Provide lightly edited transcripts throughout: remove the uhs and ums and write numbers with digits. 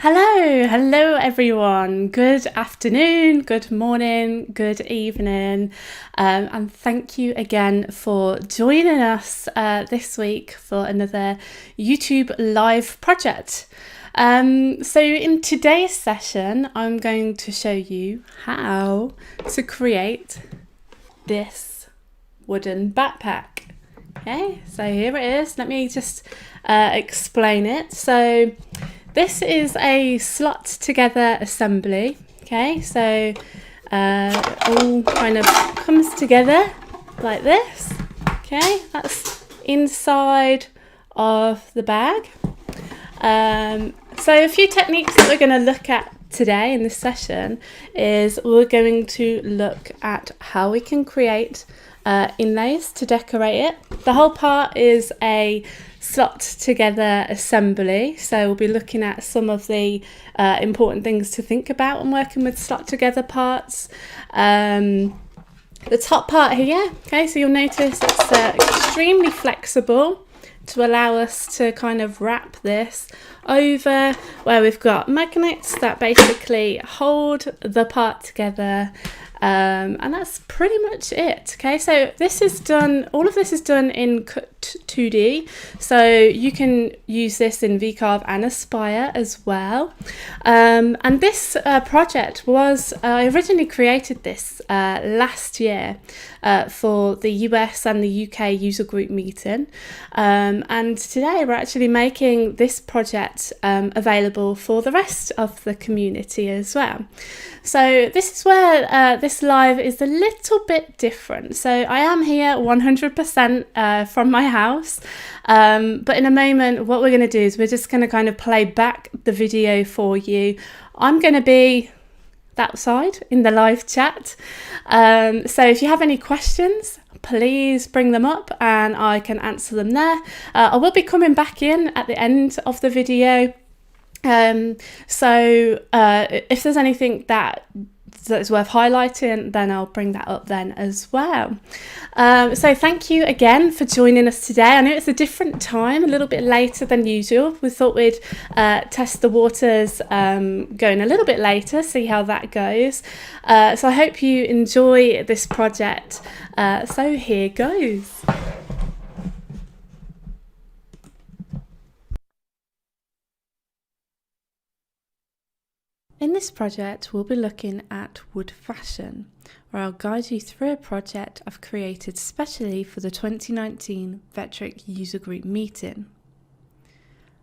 Hello everyone. Good afternoon, good morning, good evening, and thank you again for joining us this week for another YouTube live project. So in today's session, I'm going to show you how to create this wooden backpack. Okay, so here it is. Let me just explain it. So this is a slot together assembly. Okay, so all kind of comes together like this. Okay, that's inside of the bag. So a few techniques that we're going to look at today in this session is we're going to look at how we can create inlays to decorate it. The whole part is a slot together assembly, so we'll be looking at some of the important things to think about when working with slot together parts. The top part here, okay, so you'll notice it's extremely flexible to allow us to kind of wrap this over where we've got magnets that basically hold the part together. And that's pretty much it. Okay, so this is done, all of this is done in Cut 2D, so you can use this in VCarve and Aspire as well. And this project was, I originally created this last year for the US and the UK user group meeting, and today we're actually making this project available for the rest of the community as well. So this is where this live is a little bit different. So I am here 100% from my house, but in a moment what we're going to do is we're just going to kind of play back the video for you. I'm going to be that side in the live chat, so if you have any questions, please bring them up and I can answer them there. I will be coming back in at the end of the video. So if there's anything that is worth highlighting, then I'll bring that up then as well. So thank you again for joining us today. I know it's a different time, a little bit later than usual. We thought we'd test the waters going a little bit later, see how that goes. So I hope you enjoy this project. So here goes. In this project, we'll be looking at wood fashion, where I'll guide you through a project I've created specially for the 2019 Vectric user group meeting.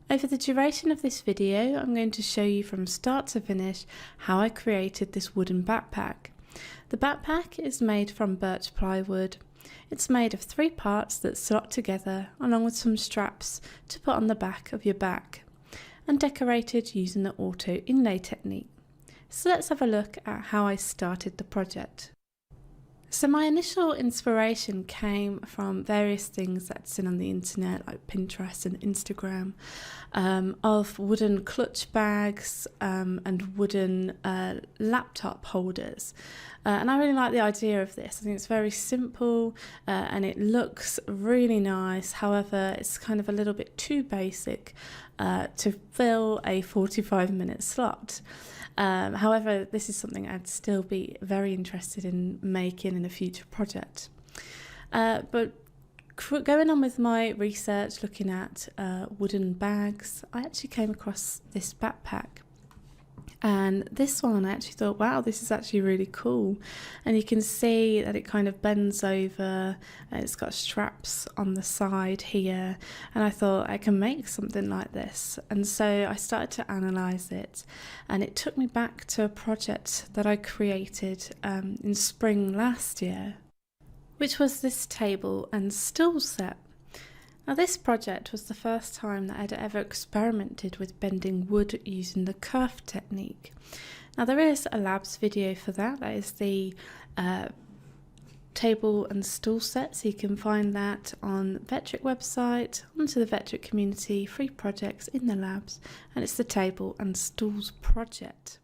Over the duration of this video, I'm going to show you from start to finish how I created this wooden backpack. The backpack is made from birch plywood. It's made of 3 parts that slot together along with some straps to put on the back of your bag, and decorated using the auto inlay technique. So let's have a look at how I started the project. So my initial inspiration came from various things that I'd seen on the internet like Pinterest and Instagram, of wooden clutch bags and wooden laptop holders. And I really like the idea of this. I think it's very simple and it looks really nice. However, it's kind of a little bit too basic to fill a 45-minute slot. However, this is something I'd still be very interested in making in a future project. But going on with my research, looking at wooden bags, I actually came across this backpack. And this one, I actually thought, wow, this is actually really cool. And you can see that it kind of bends over, and it's got straps on the side here. And I thought I can make something like this. And so I started to analyse it. And it took me back to a project that I created in spring last year, which was this table and stool set. Now this project was the first time that I'd ever experimented with bending wood using the Kerf technique. Now there is a labs video for that. That is the table and stool set, so you can find that on the Vectric website, onto the Vectric community, free projects in the labs, and it's the table and stools project.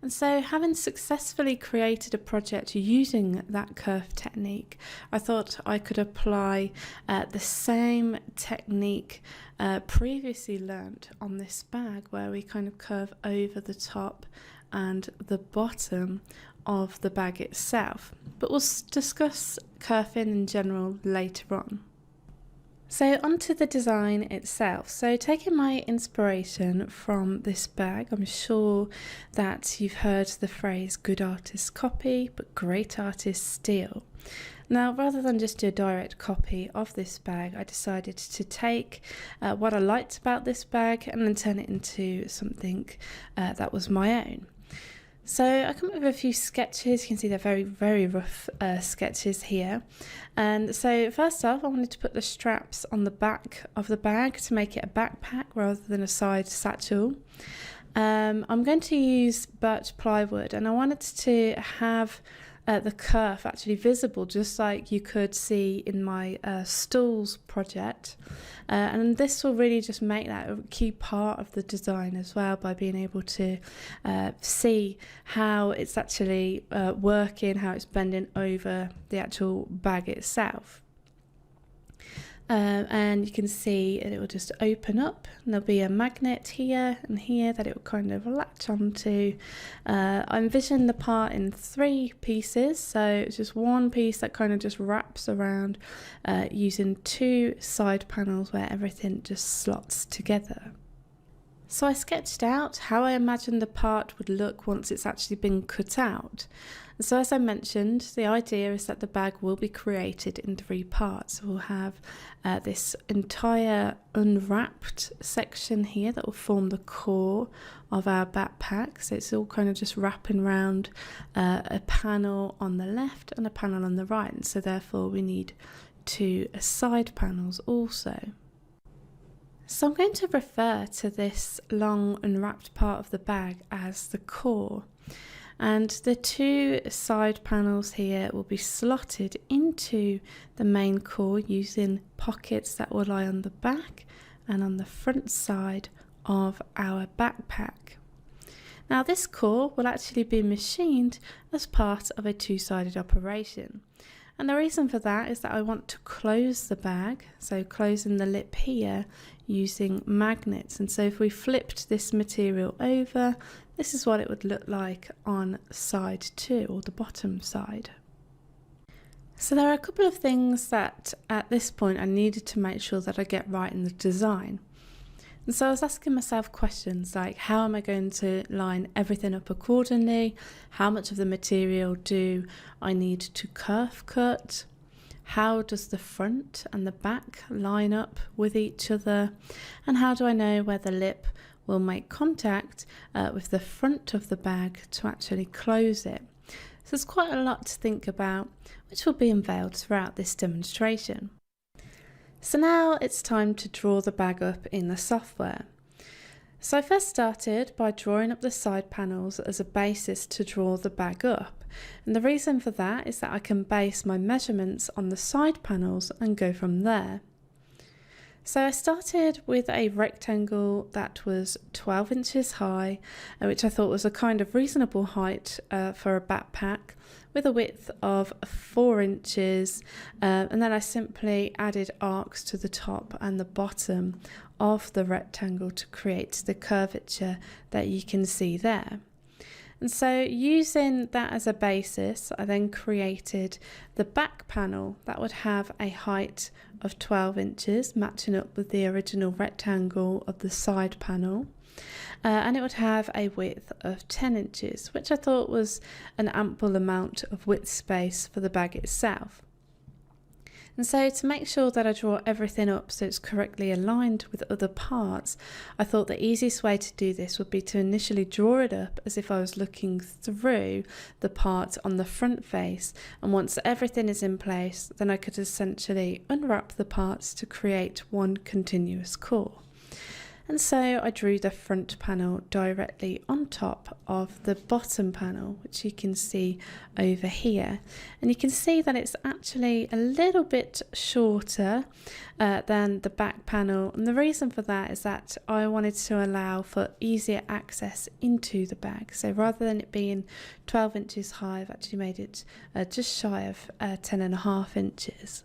And so, having successfully created a project using that kerf technique, I thought I could apply the same technique previously learnt on this bag, where we kind of curve over the top and the bottom of the bag itself. But we'll discuss kerfing in general later on. So onto the design itself. So taking my inspiration from this bag, I'm sure that you've heard the phrase good artists copy, but great artists steal. Now, rather than just do a direct copy of this bag, I decided to take what I liked about this bag and then turn it into something that was my own. So I come up with a few sketches. You can see they're very, very rough sketches here. And so first off, I wanted to put the straps on the back of the bag to make it a backpack rather than a side satchel. I'm going to use birch plywood, and I wanted to have the kerf actually visible, just like you could see in my stools project. And this will really just make that a key part of the design as well, by being able to see how it's actually working, how it's bending over the actual bag itself. And you can see it will just open up, and there'll be a magnet here and here that it will kind of latch onto. I envision the part in 3 pieces, so it's just one piece that kind of just wraps around using 2 side panels where everything just slots together. So I sketched out how I imagined the part would look once it's actually been cut out. And so as I mentioned, the idea is that the bag will be created in 3 parts. We'll have this entire unwrapped section here that will form the core of our backpack. So it's all kind of just wrapping around a panel on the left and a panel on the right. And so therefore we need 2 side panels also. So I'm going to refer to this long unwrapped part of the bag as the core, and the 2 side panels here will be slotted into the main core using pockets that will lie on the back and on the front side of our backpack. Now this core will actually be machined as part of a 2-sided operation. And the reason for that is that I want to close the bag, so closing the lip here using magnets. And so if we flipped this material over, this is what it would look like on side 2, or the bottom side. So there are a couple of things that at this point I needed to make sure that I get right in the design. And so I was asking myself questions like, how am I going to line everything up accordingly? How much of the material do I need to kerf cut? How does the front and the back line up with each other? And how do I know where the lip will make contact with the front of the bag to actually close it? So there's quite a lot to think about, which will be unveiled throughout this demonstration. So now it's time to draw the bag up in the software. So I first started by drawing up the side panels as a basis to draw the bag up. And the reason for that is that I can base my measurements on the side panels and go from there. So I started with a rectangle that was 12 inches high, which I thought was a kind of reasonable height for a backpack, with a width of 4 inches, and then I simply added arcs to the top and the bottom of the rectangle to create the curvature that you can see there. And so using that as a basis, I then created the back panel that would have a height of 12 inches, matching up with the original rectangle of the side panel. And it would have a width of 10 inches, which I thought was an ample amount of width space for the bag itself. And so to make sure that I draw everything up so it's correctly aligned with other parts, I thought the easiest way to do this would be to initially draw it up as if I was looking through the part on the front face, and once everything is in place, then I could essentially unwrap the parts to create one continuous core. And so I drew the front panel directly on top of the bottom panel, which you can see over here. And you can see that it's actually a little bit shorter than the back panel. And the reason for that is that I wanted to allow for easier access into the bag. So rather than it being 12 inches high, I've actually made it just shy of 10.5 inches.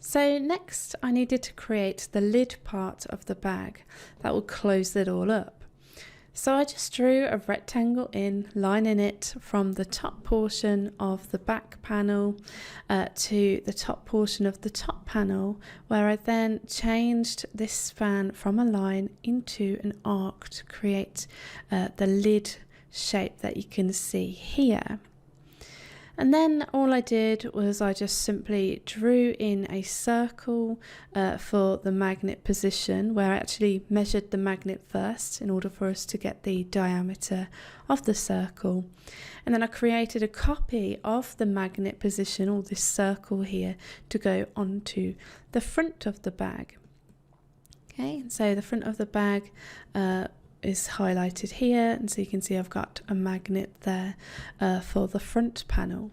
So next I needed to create the lid part of the bag that will close it all up. So I just drew a rectangle in, lining it from the top portion of the back panel to the top portion of the top panel, where I then changed this span from a line into an arc to create the lid shape that you can see here. And then all I did was I just simply drew in a circle for the magnet position, where I actually measured the magnet first in order for us to get the diameter of the circle. And then I created a copy of the magnet position, or this circle here, to go onto the front of the bag. Okay, so the front of the bag is highlighted here, and so you can see I've got a magnet there for the front panel.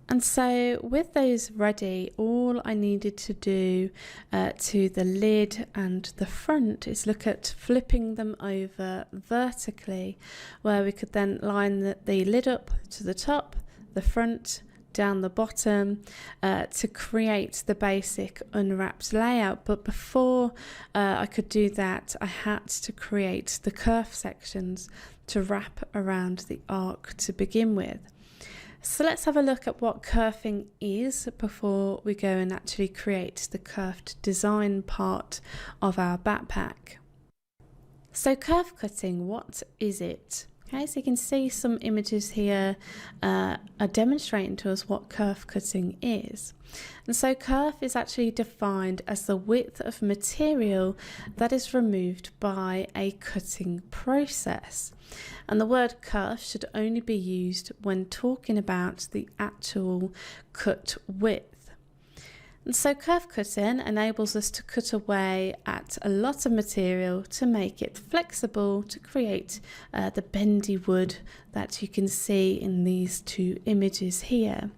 And so with those ready, all I needed to do to the lid and the front is look at flipping them over vertically, where we could then line the lid up to the top, the front down the bottom to create the basic unwrapped layout. But before I could do that, I had to create the kerf sections to wrap around the arc to begin with. So let's have a look at what kerfing is before we go and actually create the kerfed design part of our backpack. So kerf cutting, what is it? Okay, so you can see some images here are demonstrating to us what kerf cutting is. And so kerf is actually defined as the width of material that is removed by a cutting process. And the word kerf should only be used when talking about the actual cut width. And so kerf cutting enables us to cut away at a lot of material to make it flexible to create the bendy wood that you can see in these two images here.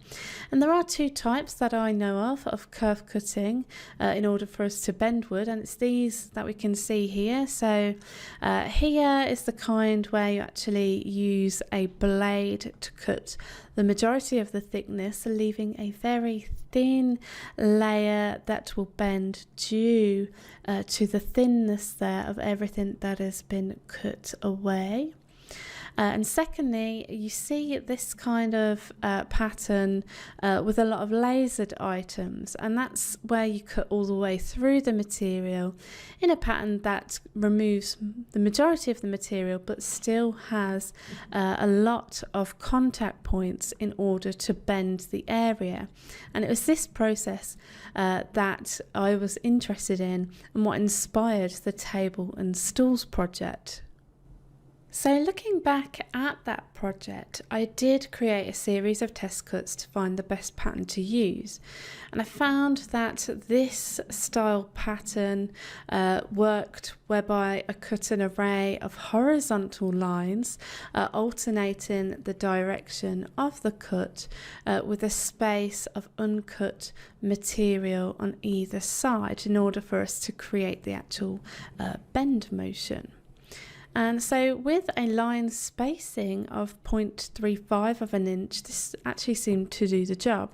And there are two types that I know of kerf cutting in order for us to bend wood, and it's these that we can see here. So here is the kind where you actually use a blade to cut the majority of the thickness, leaving a very thin layer that will bend due to the thinness there of everything that has been cut away. And secondly, you see this kind of pattern with a lot of lasered items, and that's where you cut all the way through the material in a pattern that removes the majority of the material but still has a lot of contact points in order to bend the area. And it was this process that I was interested in and what inspired the Table and Stools project. So looking back at that project, I did create a series of test cuts to find the best pattern to use, and I found that this style pattern worked, whereby I cut an array of horizontal lines alternating the direction of the cut with a space of uncut material on either side in order for us to create the actual bend motion. And so with a line spacing of 0.35 of an inch, this actually seemed to do the job.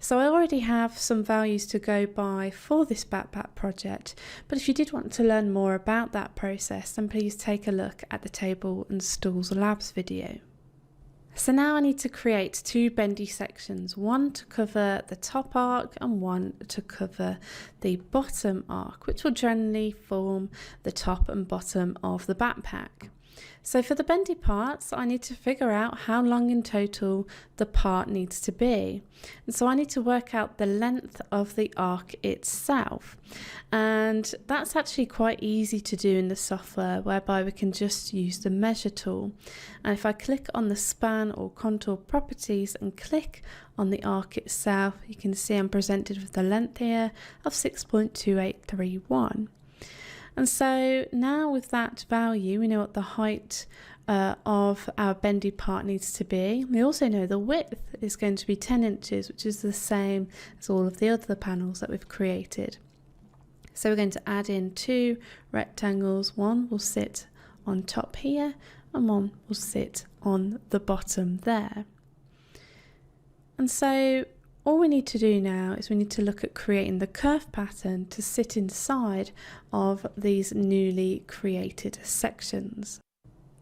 So I already have some values to go by for this backpack project, but if you did want to learn more about that process, then please take a look at the Table and Stools Labs video. So now I need to create two bendy sections, one to cover the top arc and one to cover the bottom arc, which will generally form the top and bottom of the backpack. So for the bendy parts, I need to figure out how long in total the part needs to be. And so I need to work out the length of the arc itself. And that's actually quite easy to do in the software, whereby we can just use the measure tool. And if I click on the span or contour properties and click on the arc itself, you can see I'm presented with the length here of 6.2831. And so now with that value, we know what the height of our bendy part needs to be. We also know the width is going to be 10 inches, which is the same as all of the other panels that we've created. So we're going to add in 2 rectangles. One will sit on top here and one will sit on the bottom there. And so all we need to do now is we need to look at creating the kerf pattern to sit inside of these newly created sections.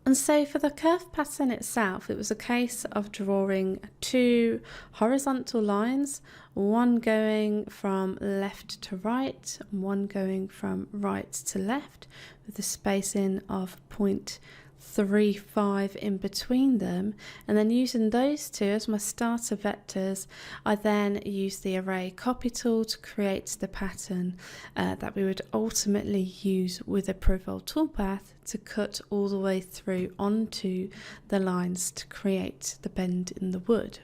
And so for the kerf pattern itself, it was a case of drawing 2 horizontal lines, one going from left to right and one going from right to left, with a spacing of 0.35 in between them. And then using those 2 as my starter vectors, I then used the array copy tool to create the pattern that we would ultimately use with a profile toolpath to cut all the way through onto the lines to create the bend in the wood.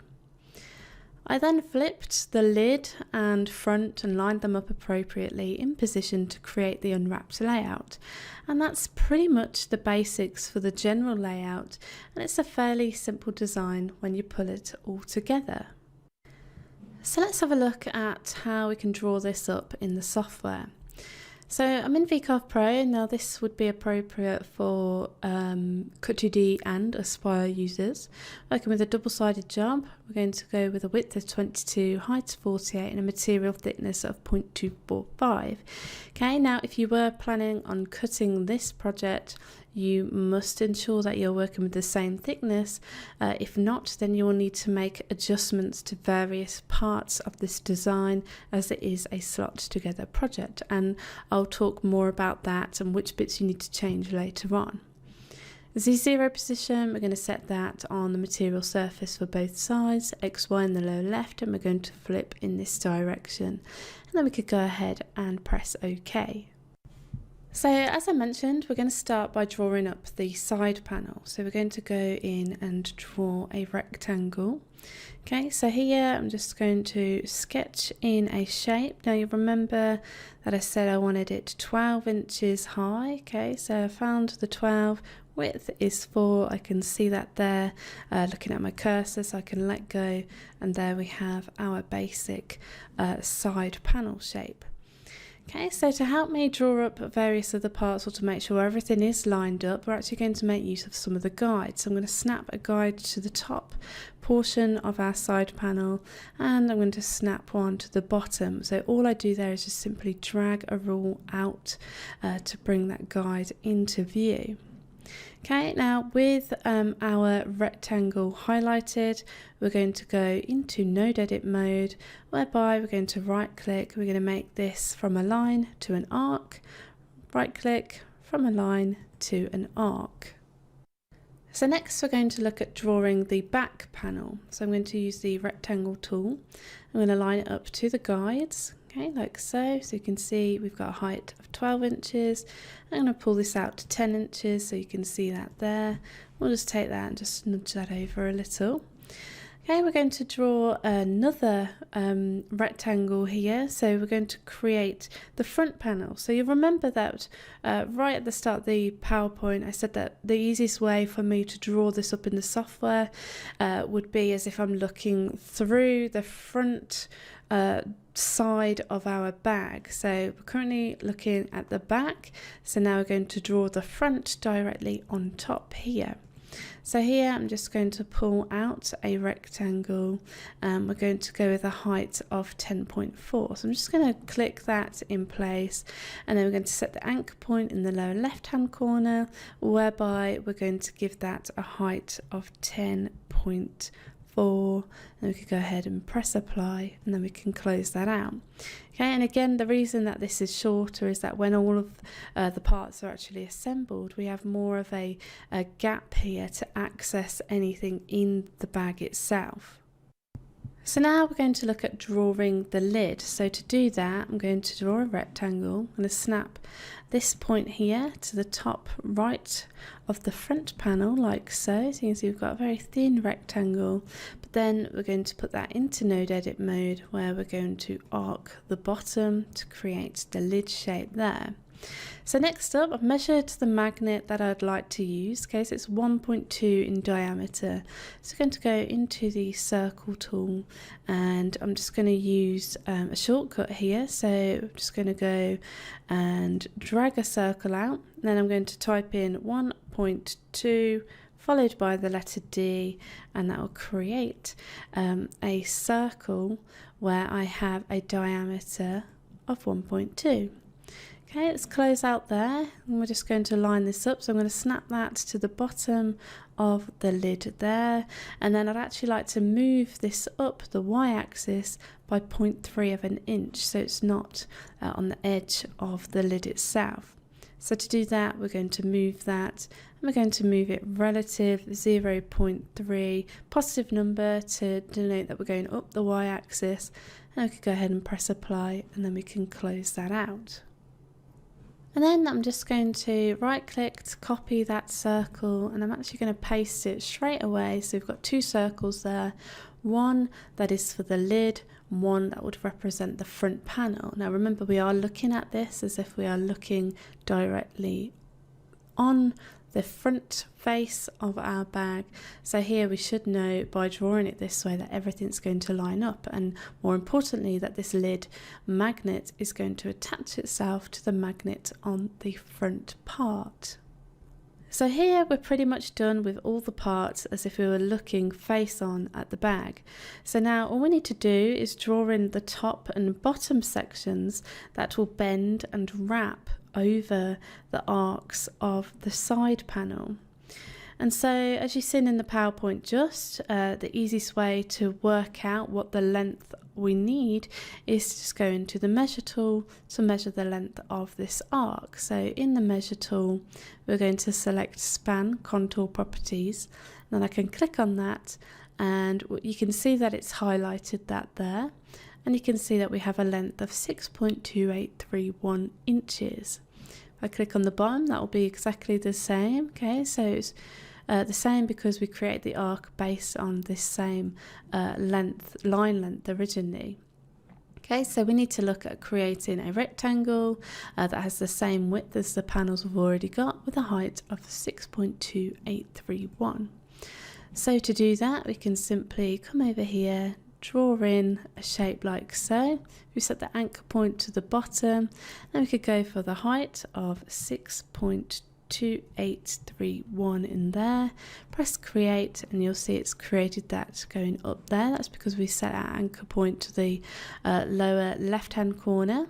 I then flipped the lid and front and lined them up appropriately in position to create the unwrapped layout. And that's pretty much the basics for the general layout, and it's a fairly simple design when you pull it all together. So let's have a look at how we can draw this up in the software. So I'm in Kerf Pro. Now this would be appropriate for Cut2D and Aspire users. Working with a double-sided job, we're going to go with a width of 22, height of 48 and a material thickness of 0.245. Okay, now if you were planning on cutting this project, you must ensure that you're working with the same thickness. If not, then you will need to make adjustments to various parts of this design, as it is a slot together project, and I'll talk more about that and which bits you need to change later on. The Z0 position, we're going to set that on the material surface for both sides, XY in the lower left, and we're going to flip in this direction. And then we could go ahead and press OK. So as I mentioned, we're going to start by drawing up the side panel. So we're going to go in and draw a rectangle. Okay, so here I'm just going to sketch in a shape. Now you remember that I said I wanted it 12 inches high. Okay, so I found the 12, width is 4, I can see that there, looking at my cursor, so I can let go, and there we have our basic side panel shape. Okay, so to help me draw up various other parts, or to make sure everything is lined up, we're actually going to make use of some of the guides. So I'm going to snap a guide to the top portion of our side panel, and I'm going to snap one to the bottom. So all I do there is just simply drag a rule out to bring that guide into view. Okay, now with our rectangle highlighted, we're going to go into node edit mode, whereby we're going to right click, we're going to make this from a line to an arc, right click, from a line to an arc. So next we're going to look at drawing the back panel. So I'm going to use the rectangle tool. I'm going to line it up to the guides. Okay, like so. So you can see we've got a height of 12 inches. I'm going to pull this out to 10 inches so you can see that there. We'll just take that and just nudge that over a little. Okay, we're going to draw another rectangle here. So we're going to create the front panel. So you remember that right at the start of the PowerPoint, I said that the easiest way for me to draw this up in the software would be as if I'm looking through the front side of our bag. So we're currently looking at the back, so now we're going to draw the front directly on top here. So here I'm just going to pull out a rectangle, and we're going to go with a height of 10.4. So I'm just going to click that in place, and then we're going to set the anchor point in the lower left hand corner, whereby we're going to give that a height of 10.4. And we could go ahead and press apply, and then we can close that out. Okay, and again, the reason that this is shorter is that when all of the parts are actually assembled, we have more of a gap here to access anything in the bag itself. So now we're going to look at drawing the lid. So to do that, I'm going to draw a rectangle. I'm going to snap this point here to the top right of the front panel, like so. So you can see we've got a very thin rectangle, but then we're going to put that into node edit mode, where we're going to arc the bottom to create the lid shape there. So next up, I've measured the magnet that I'd like to use. Okay, so it's 1.2 in diameter. So I'm going to go into the circle tool, and I'm just going to use a shortcut here. So I'm just going to go and drag a circle out. Then I'm going to type in 1.2 followed by the letter D, and that will create a circle where I have a diameter of 1.2. Okay, let's close out there, and we're just going to line this up. So I'm going to snap that to the bottom of the lid there, and then I'd actually like to move this up the y-axis by 0.3 of an inch, so it's not on the edge of the lid itself. So to do that, we're going to move that, and we're going to move it relative 0.3, positive number to denote that we're going up the y-axis, and we can go ahead and press apply, and then we can close that out. And then I'm just going to right click to copy that circle, and I'm actually going to paste it straight away. So we've got two circles there, one that is for the lid, one that would represent the front panel. Now remember, we are looking at this as if we are looking directly on the front face of our bag. So here we should know by drawing it this way that everything's going to line up, and more importantly that this lid magnet is going to attach itself to the magnet on the front part. So here we're pretty much done with all the parts as if we were looking face on at the bag. So now all we need to do is draw in the top and bottom sections that will bend and wrap over the arcs of the side panel. And so as you've seen in the PowerPoint the easiest way to work out what the length we need is to just go into the measure tool to measure the length of this arc. So in the measure tool, we're going to select span contour properties, and then I can click on that, and you can see that it's highlighted that there, and you can see that we have a length of 6.2831 inches. If I click on the bottom, that will be exactly the same. Okay, so it's the same because we create the arc based on this same line length originally. Okay, so we need to look at creating a rectangle that has the same width as the panels we've already got, with a height of 6.2831. So to do that, we can simply come over here, draw in a shape like so. We set the anchor point to the bottom, and we could go for the height of 6.2831 in there. Press create, and you'll see it's created that going up there. That's because we set our anchor point to the lower left hand corner.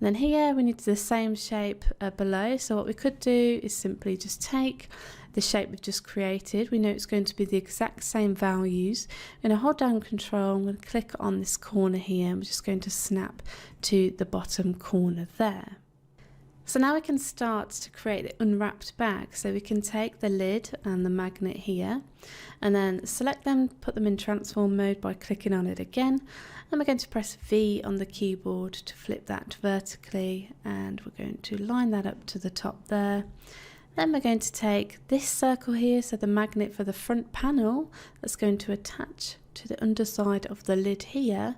And then here we need the same shape below. So what we could do is simply just take the shape we've just created. We know it's going to be the exact same values. I'm going to hold down Control, I'm going to click on this corner here, and we're just going to snap to the bottom corner there. So now we can start to create the unwrapped bag. So we can take the lid and the magnet here, and then select them, put them in transform mode by clicking on it again, and we're going to press V on the keyboard to flip that vertically, and we're going to line that up to the top there. Then we're going to take this circle here, so the magnet for the front panel that's going to attach to the underside of the lid here.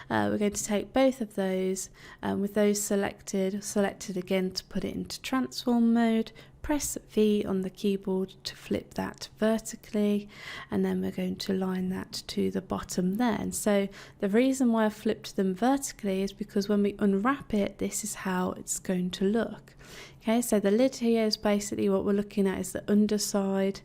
We're going to take both of those, with those selected again to put it into transform mode. Press V on the keyboard to flip that vertically, and then we're going to line that to the bottom there. And so the reason why I flipped them vertically is because when we unwrap it, this is how it's going to look. Okay, so the lid here is basically what we're looking at is the underside,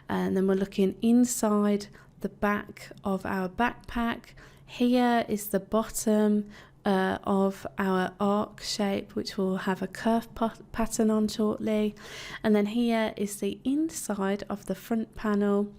and then we're looking inside the back of our backpack. Here is the bottom of our arc shape, which will have a curve pattern on shortly, and then here is the inside of the front panel.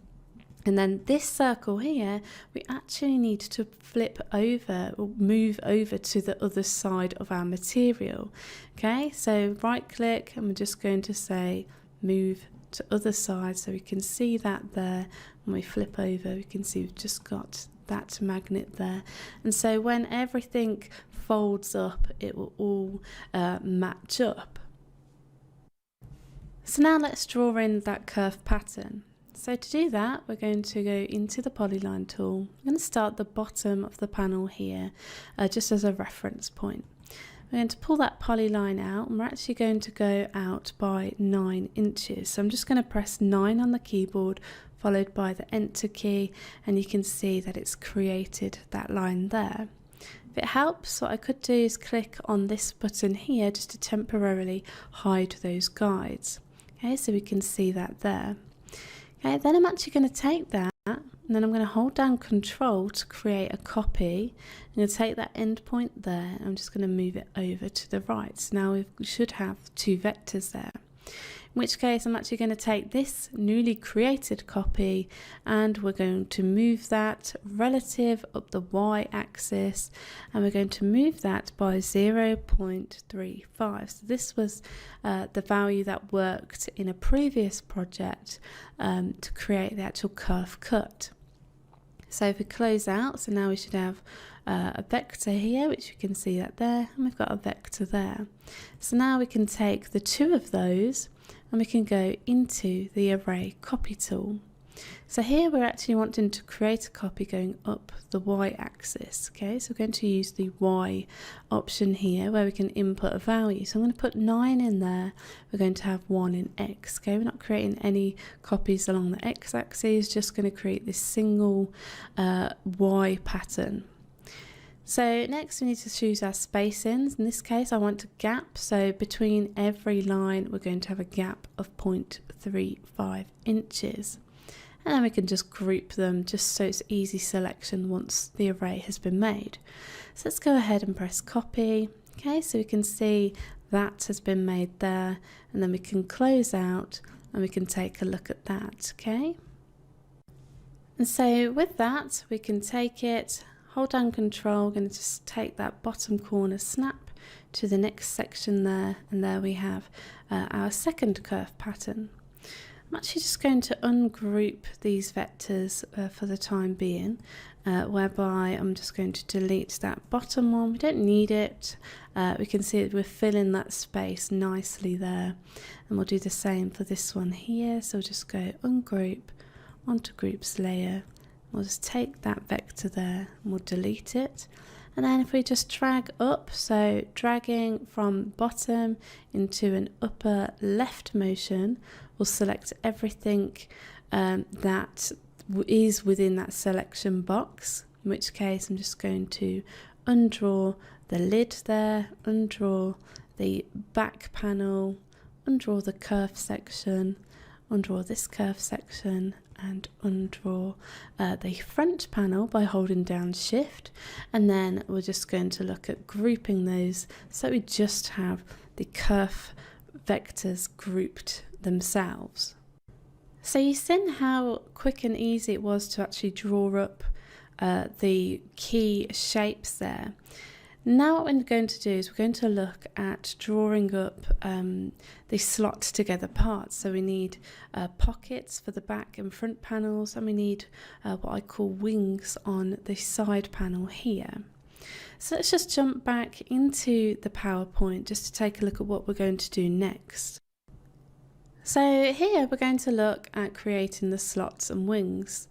And then this circle here, we actually need to flip over or move over to the other side of our material. Okay, so right click, and we're just going to say move to other side, so we can see that there. When we flip over, we can see we've just got that magnet there. And so when everything folds up, it will all match up. So now let's draw in that curve pattern. So to do that, we're going to go into the polyline tool. I'm going to start the bottom of the panel here, just as a reference point. we're going to pull that polyline out, and we're actually going to go out by 9 inches. So I'm just going to press 9 on the keyboard, followed by the enter key, and you can see that it's created that line there. If it helps, what I could do is click on this button here just to temporarily hide those guides. Okay, so we can see that there. Okay, then I'm actually going to take that, and then I'm going to hold down Control to create a copy. I'm going to take that end point there, and I'm just going to move it over to the right. So now we should have 2 vectors there. In which case I'm actually going to take this newly created copy, and we're going to move that relative up the y-axis, and we're going to move that by 0.35. So this was the value that worked in a previous project to create the actual kerf cut. So if we close out, so now we should have a vector here, which you can see that there, and we've got a vector there. So now we can take the 2 of those, and we can go into the array copy tool. So here we're actually wanting to create a copy going up the y-axis. Okay, so we're going to use the y option here where we can input a value. So I'm going to put 9 in there. We're going to have 1 in x. Okay, we're not creating any copies along the x-axis, just going to create this single y pattern. So next we need to choose our spacings. In this case I want a gap, so between every line we're going to have a gap of 0.35 inches. And then we can just group them just so it's easy selection once the array has been made. So let's go ahead and press copy. Okay, so we can see that has been made there, and then we can close out and we can take a look at that. Okay, and so with that we can take it, hold down Control, going to just take that bottom corner, snap to the next section there, and there we have our second kerf pattern. I'm actually just going to ungroup these vectors for the time being, whereby I'm just going to delete that bottom one. We don't need it. We can see that we're filling that space nicely there, and we'll do the same for this one here. So we'll just go ungroup onto groups layer. We'll just take that vector there and we'll delete it. And then if we just drag up, so dragging from bottom into an upper left motion, we'll select everything that is within that selection box, in which case I'm just going to undraw the lid there, undraw the back panel, undraw the kerf section, undraw this kerf section, and undraw the front panel by holding down Shift, and then we're just going to look at grouping those so we just have the kerf vectors grouped themselves. So you've seen how quick and easy it was to actually draw up the key shapes there. Now what we're going to do is we're going to look at drawing up the slot together parts. So we need pockets for the back and front panels, and we need what I call wings on the side panel here. So let's just jump back into the PowerPoint just to take a look at what we're going to do next. So here we're going to look at creating the slots and wings.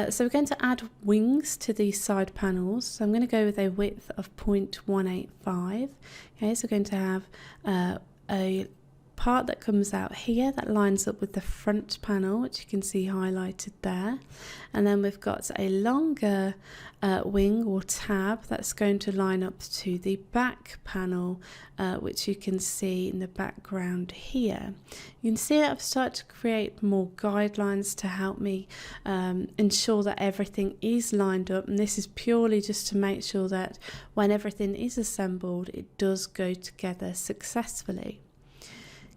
So we're going to add wings to these side panels. So I'm going to go with a width of 0.185. Okay, so we're going to have a part that comes out here that lines up with the front panel, which you can see highlighted there, and then we've got a longer wing or tab that's going to line up to the back panel, which you can see in the background here. You can see that I've started to create more guidelines to help me ensure that everything is lined up, and this is purely just to make sure that when everything is assembled it does go together successfully.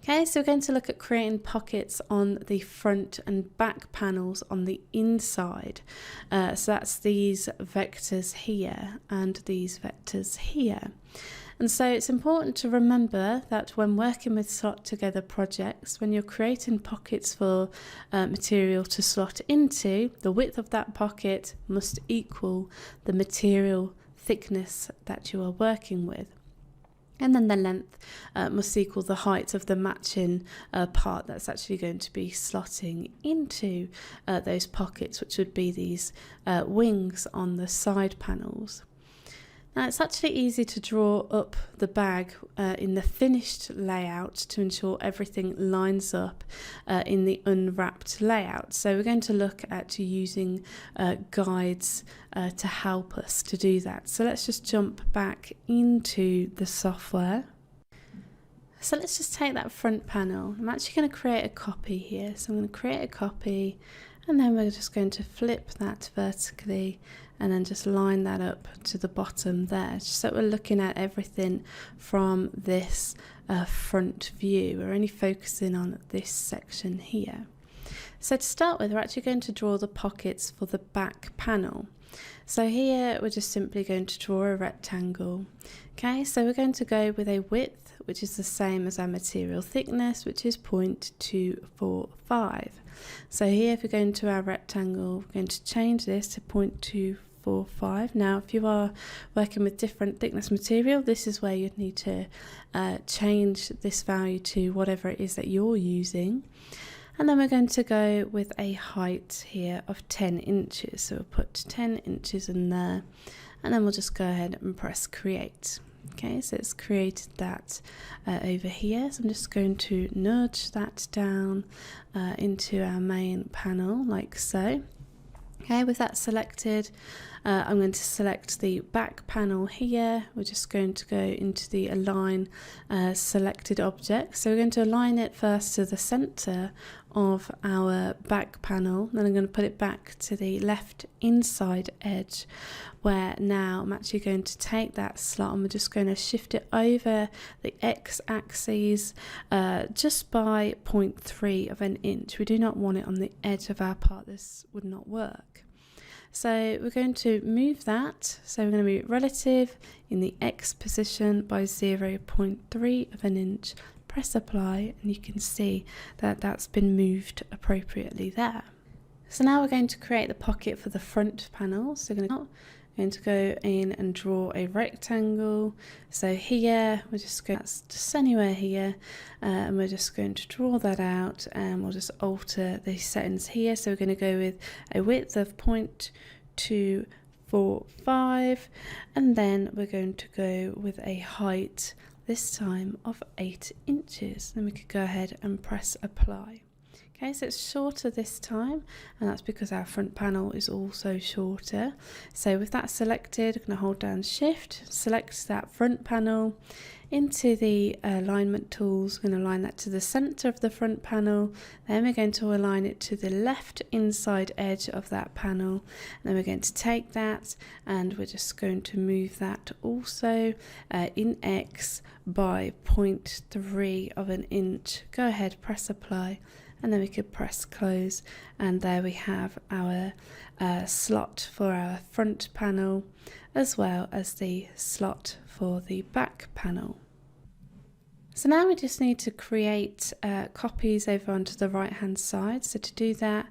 Okay, so we're going to look at creating pockets on the front and back panels on the inside. So that's these vectors here and these vectors here. And so it's important to remember that when working with slot together projects, when you're creating pockets for material to slot into, the width of that pocket must equal the material thickness that you are working with. And then the length must equal the height of the matching part that's actually going to be slotting into those pockets, which would be these wings on the side panels. Now it's actually easy to draw up the bag in the finished layout to ensure everything lines up in the unwrapped layout. So we're going to look at using guides to help us to do that. So let's just jump back into the software. So let's just take that front panel. I'm actually going to create a copy here. So I'm going to create a copy, and then we're just going to flip that vertically and then just line that up to the bottom there, just so we're looking at everything from this front view. We're only focusing on this section here. So to start with, we're actually going to draw the pockets for the back panel. So here we're just simply going to draw a rectangle. Okay, so we're going to go with a width which is the same as our material thickness, which is 0.245. So here, if we go into our rectangle, we're going to change this to 0.245. Now, if you are working with different thickness material, this is where you'd need to change this value to whatever it is that you're using. And then we're going to go with a height here of 10 inches. So we'll put 10 inches in there, and then we'll just go ahead and press create. Okay, so it's created that over here. So I'm just going to nudge that down into our main panel like so. Okay, with that selected, I'm going to select the back panel here. We're just going to go into the align selected object. So we're going to align it first to the center of our back panel. Then I'm going to put it back to the left inside edge, where now I'm actually going to take that slot and we're just going to shift it over the x-axis just by 0.3 of an inch. We do not want it on the edge of our part. This would not work. So we're going to move that. So we're going to move relative in the X position by 0.3 of an inch. Press apply, and you can see that that's been moved appropriately there. So now we're going to create the pocket for the front panel. So we're going to go in and draw a rectangle. So here we're just going, that's just anywhere here, and we're just going to draw that out, and we'll just alter the settings here. So we're going to go with a width of 0.245, and then we're going to go with a height this time of 8 inches. Then we could go ahead and press apply. Okay, so it's shorter this time, and that's because our front panel is also shorter. So with that selected, I'm going to hold down shift, select that front panel. Into the alignment tools, we're going to align that to the center of the front panel. Then we're going to align it to the left inside edge of that panel. And then we're going to take that, and we're just going to move that also in X by 0.3 of an inch. Go ahead, press apply, and then we could press close, and there we have our slot for our front panel, as well as the slot for the back panel. So now we just need to create copies over onto the right hand side. So to do that,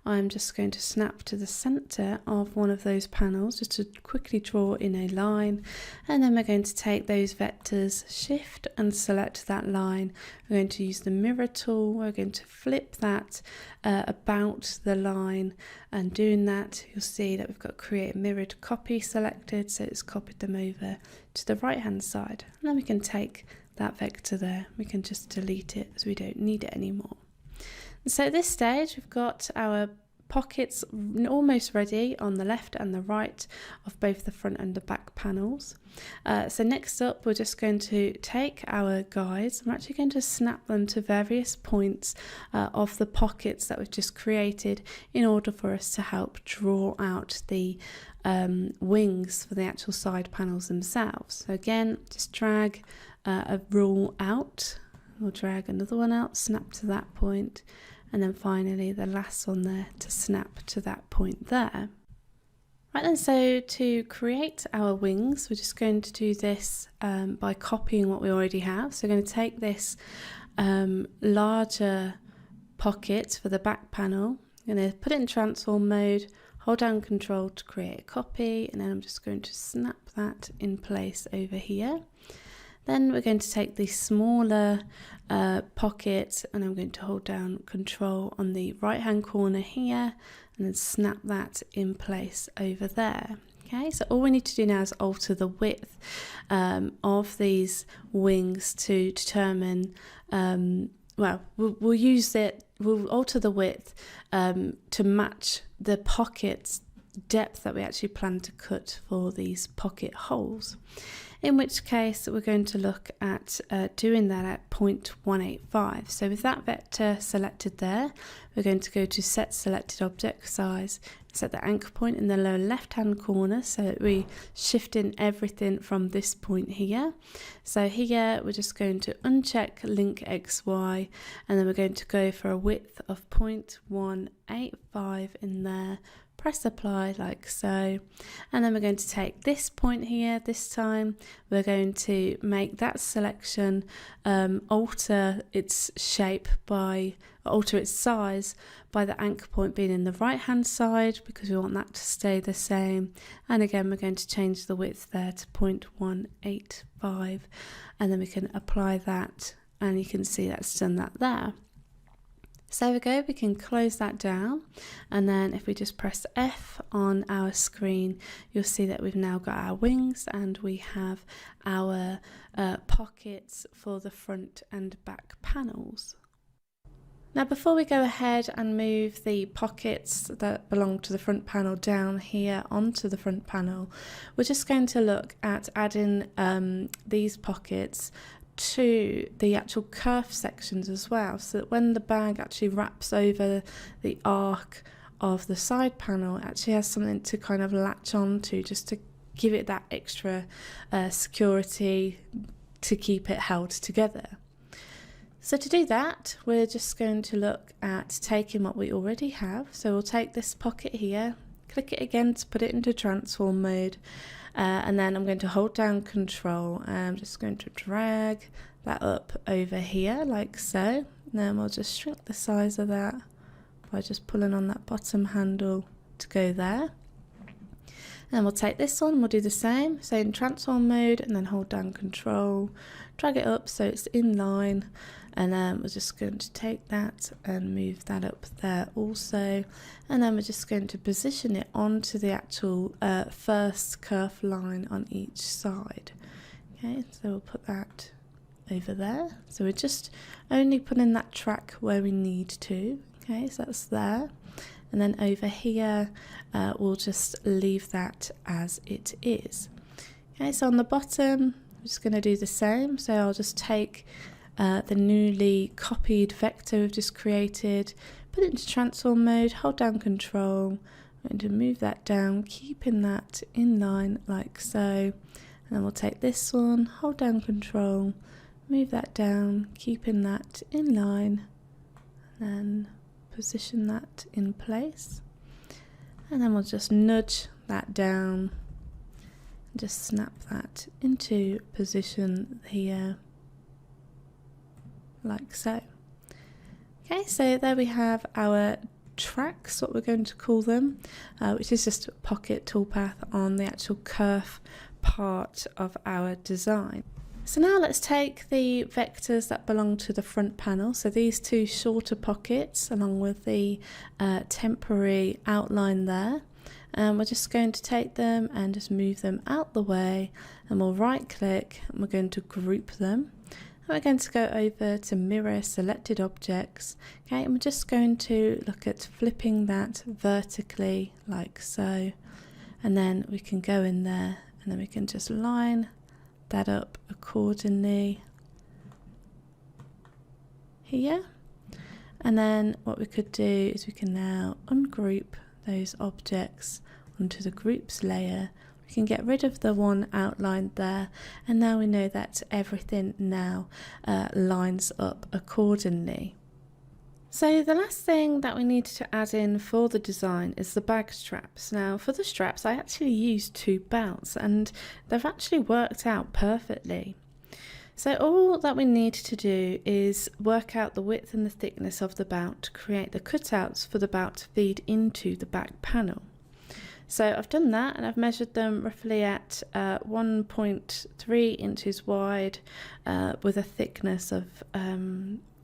I'm just going to snap to the center of one of those panels just to quickly draw in a line, and then we're going to take those vectors, shift and select that line. We're going to use the mirror tool. We're going to flip that about the line, and doing that you'll see that we've got create mirrored copy selected, so it's copied them over to the right hand side. And then we can take that vector there, we can just delete it as we don't need it anymore. And so at this stage we've got our pockets almost ready on the left and the right of both the front and the back panels. So next up, we're just going to take our guides. I'm actually going to snap them to various points of the pockets that we've just created in order for us to help draw out the wings for the actual side panels themselves. So again, just drag a rule out, we'll drag another one out, snap to that point, and then finally the last one there to snap to that point there. Right then, so to create our wings, we're just going to do this by copying what we already have. So we're going to take this larger pocket for the back panel, I'm going to put it in transform mode, hold down Control to create a copy, and then I'm just going to snap that in place over here. Then we're going to take the smaller pocket, and I'm going to hold down Control on the right hand corner here, and then snap that in place over there. Okay, so all we need to do now is alter the width of these wings to determine, well, we'll alter the width to match the pocket's depth that we actually plan to cut for these pocket holes. In which case we're going to look at doing that at 0.185. So with that vector selected there, we're going to go to set selected object size, set the anchor point in the lower left hand corner so that we shift in everything from this point here. So here we're just going to uncheck link XY, and then we're going to go for a width of 0.185 in there. Press apply like so, and then we're going to take this point here. This time we're going to make that selection alter its shape alter its size by the anchor point being in the right hand side, because we want that to stay the same. And again we're going to change the width there to 0.185, and then we can apply that, and you can see that's done that there. So there we go, we can close that down, and then if we just press F on our screen, you'll see that we've now got our wings and we have our pockets for the front and back panels. Now before we go ahead and move the pockets that belong to the front panel down here onto the front panel, we're just going to look at adding these pockets to the actual kerf sections as well, so that when the bag actually wraps over the arc of the side panel, it actually has something to kind of latch on to, just to give it that extra security to keep it held together. So to do that, we're just going to look at taking what we already have. So we'll take this pocket here, click it again to put it into transform mode, and then I'm going to hold down Control, and I'm just going to drag that up over here like so. And then we'll just shrink the size of that by just pulling on that bottom handle to go there. And we'll take this one, we'll do the same, so in transform mode, and then hold down Control, drag it up so it's in line, and then we're just going to take that and move that up there also, and then we're just going to position it onto the actual first kerf line on each side. Okay, so we'll put that over there, so we're just only putting that track where we need to. Okay, so that's there. And then over here, we'll just leave that as it is. Okay, so on the bottom, I'm just going to do the same. So I'll just take the newly copied vector we've just created, put it into transform mode, hold down Control, I'm going to move that down, keeping that in line like so. And then we'll take this one, hold down Control, move that down, keeping that in line, and then position that in place, and then we'll just nudge that down and just snap that into position here like so. Okay, so there we have our tracks, what we're going to call them, which is just a pocket toolpath on the actual kerf part of our design. So now let's take the vectors that belong to the front panel, so these two shorter pockets along with the temporary outline there, and we're just going to take them and just move them out the way, and we'll right click and we're going to group them, and we're going to go over to mirror selected objects. Okay, and we're just going to look at flipping that vertically like so, and then we can go in there and then we can just line that up accordingly here. And then what we could do is we can now ungroup those objects onto the groups layer. We can get rid of the one outlined there, and now we know that everything now lines up accordingly. So the last thing that we need to add in for the design is the bag straps. Now for the straps I actually used 2 belts and they've actually worked out perfectly. So all that we need to do is work out the width and the thickness of the belt to create the cutouts for the belt to feed into the back panel. So I've done that and I've measured them roughly at 1.3 inches wide with a thickness of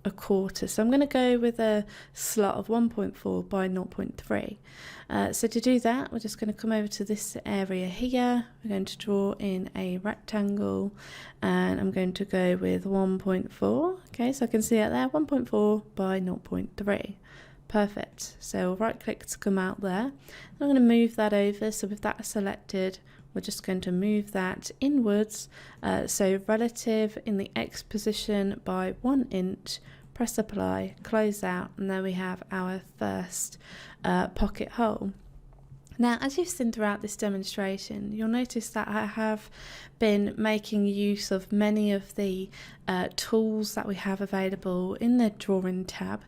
1/4. So I'm going to go with a slot of 1.4 by 0.3. So to do that, we're just going to come over to this area here. We're going to draw in a rectangle, and I'm going to go with 1.4. Okay, so I can see it there, 1.4 by 0.3. Perfect. So we'll right click to come out there. I'm going to move that over. So with that selected, we're just going to move that inwards, so relative in the X position by 1 inch, press apply, close out, and there we have our first pocket hole. Now, as you've seen throughout this demonstration, you'll notice that I have been making use of many of the tools that we have available in the drawing tab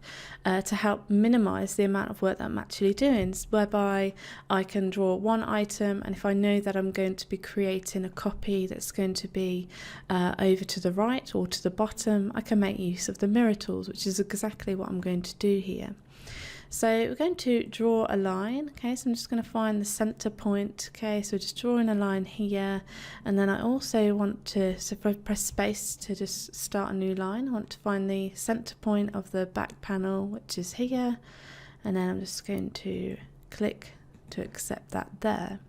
to help minimize the amount of work that I'm actually doing, whereby I can draw one item, and if I know that I'm going to be creating a copy that's going to be over to the right or to the bottom, I can make use of the mirror tools, which is exactly what I'm going to do here. So we're going to draw a line. Okay, so I'm just going to find the center point. Okay, so just drawing a line here, and then I also want to, so if I press space to just start a new line, I want to find the center point of the back panel, which is here, and then I'm just going to click to accept that there.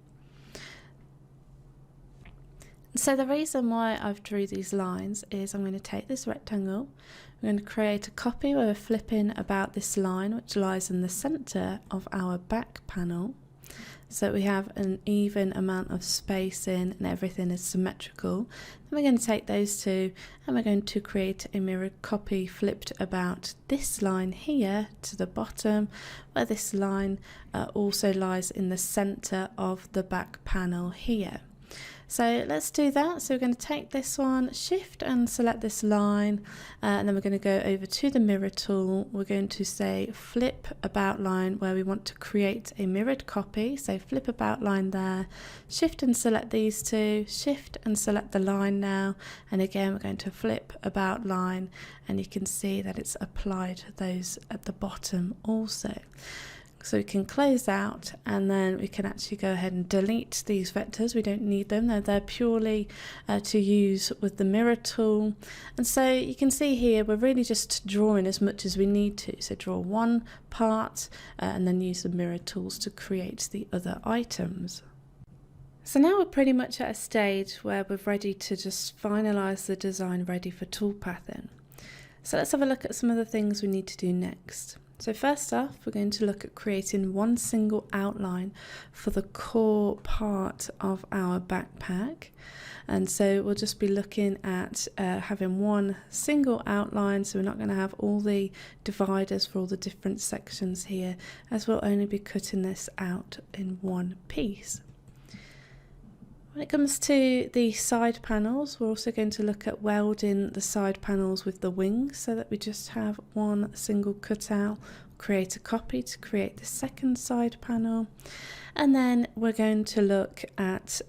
So the reason why I've drew these lines is I'm going to take this rectangle, I'm going to create a copy where we're flipping about this line which lies in the center of our back panel, so we have an even amount of spacing and everything is symmetrical. Then we're going to take those two and we're going to create a mirrored copy flipped about this line here to the bottom, where this line also lies in the center of the back panel here. So let's do that. So we're going to take this one, shift and select this line, and then we're going to go over to the mirror tool. We're going to say flip about line where we want to create a mirrored copy. So flip about line there, shift and select these two, shift and select the line now, and again we're going to flip about line, and you can see that it's applied those at the bottom also. So we can close out, and then we can actually go ahead and delete these vectors. We don't need them. They're purely to use with the mirror tool. And so you can see here we're really just drawing as much as we need to. So draw one part and then use the mirror tools to create the other items. So now we're pretty much at a stage where we're ready to just finalize the design ready for toolpathing. So let's have a look at some of the things we need to do next. So first off, we're going to look at creating one single outline for the core part of our backpack. And so we'll just be looking at having one single outline, so we're not going to have all the dividers for all the different sections here, as we'll only be cutting this out in one piece. When it comes to the side panels, we're also going to look at welding the side panels with the wings so that we just have one single cutout, create a copy to create the second side panel, and then we're going to look at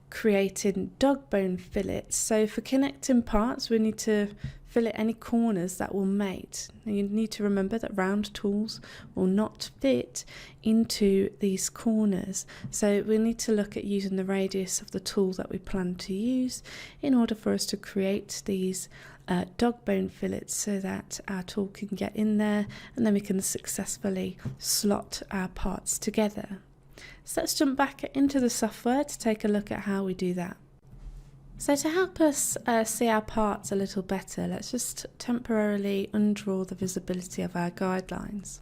creating dog bone fillets. So for connecting parts, we need to fillet any corners that will mate. Now you need to remember that round tools will not fit into these corners, so we need to look at using the radius of the tool that we plan to use in order for us to create these dog bone fillets so that our tool can get in there and then we can successfully slot our parts together. So let's jump back into the software to take a look at how we do that. So to help us see our parts a little better, let's just temporarily undraw the visibility of our guidelines.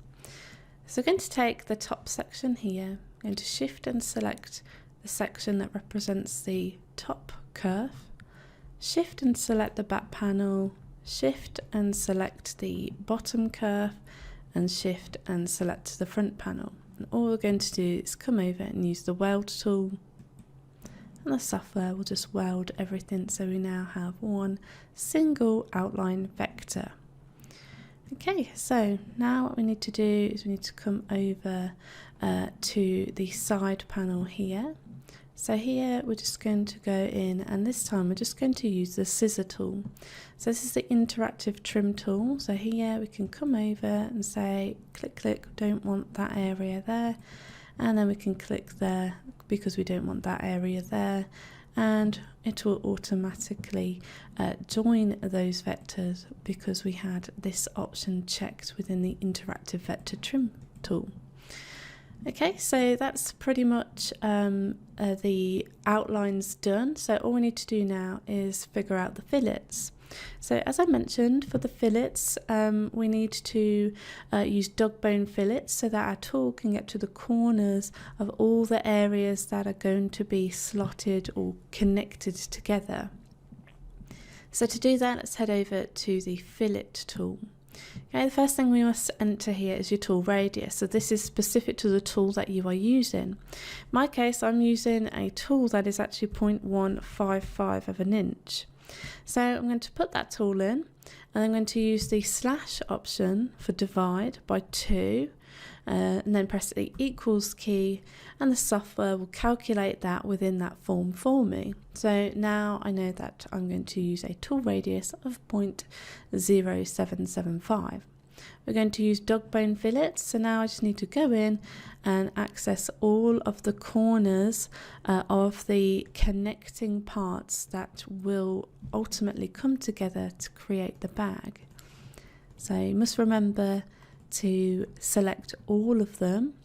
So we're going to take the top section here, I'm going to shift and select the section that represents the top kerf, shift and select the back panel, shift and select the bottom kerf, and shift and select the front panel. And all we're going to do is come over and use the weld tool, and the software will just weld everything so we now have one single outline vector. Okay, so now what we need to do is we need to come over to the side panel here. So here we're just going to go in, and this time we're just going to use the scissor tool. So this is the interactive trim tool. So here we can come over and say click click, don't want that area there, and then we can click there because we don't want that area there, and it will automatically join those vectors because we had this option checked within the interactive vector trim tool. Okay, so that's pretty much the outlines done. So all we need to do now is figure out the fillets. So as I mentioned, for the fillets, we need to use dog bone fillets so that our tool can get to the corners of all the areas that are going to be slotted or connected together. So to do that, let's head over to the fillet tool. Okay, the first thing we must enter here is your tool radius. So this is specific to the tool that you are using. In my case, I'm using a tool that is actually 0.155 of an inch. So I'm going to put that tool in, and I'm going to use the slash option for divide by 2, and then press the equals key, and the software will calculate that within that form for me. So now I know that I'm going to use a tool radius of 0.0775. We're going to use dog bone fillets, so now I just need to go in and access all of the corners of the connecting parts that will ultimately come together to create the bag. So you must remember to select all of them,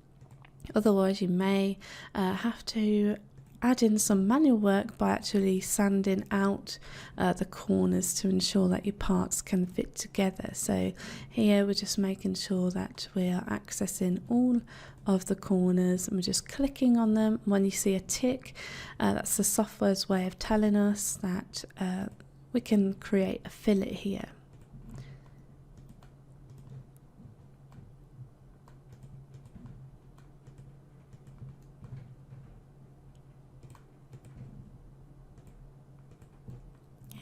otherwise you may have to add in some manual work by actually sanding out the corners to ensure that your parts can fit together. So here we're just making sure that we are accessing all of the corners, and we're just clicking on them. When you see a tick, that's the software's way of telling us that we can create a fillet here.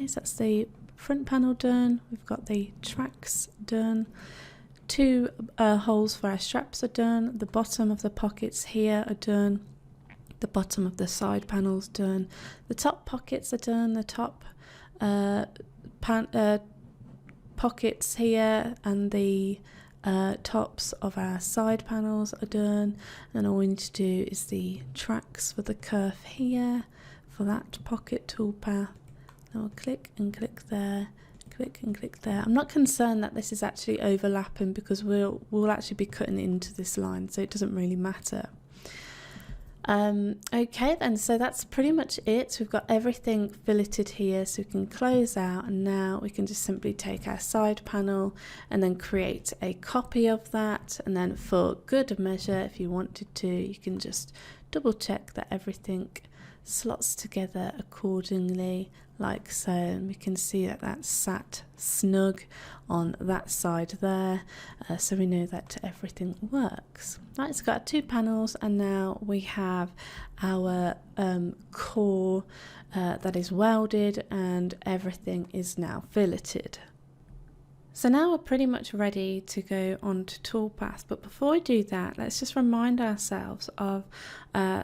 So that's the front panel done. We've got the tracks done. 2 holes for our straps are done. The bottom of the pockets here are done. The bottom of the side panels done. The top pockets are done. The top pockets here and the tops of our side panels are done. And all we need to do is the tracks for the kerf here for that pocket toolpath. I'll click and click there, click and click there. I'm not concerned that this is actually overlapping because we'll actually be cutting into this line, so it doesn't really matter. Okay then, so that's pretty much it. So we've got everything filleted here, so we can close out, and now we can just simply take our side panel and then create a copy of that, and then for good measure, if you wanted to, you can just double check that everything slots together accordingly, like so, and we can see that that's sat snug on that side there, so we know that everything works. Right, it's got 2 panels, and now we have our core that is welded, and everything is now filleted. So now we're pretty much ready to go on to toolpath, but before we do that, let's just remind ourselves of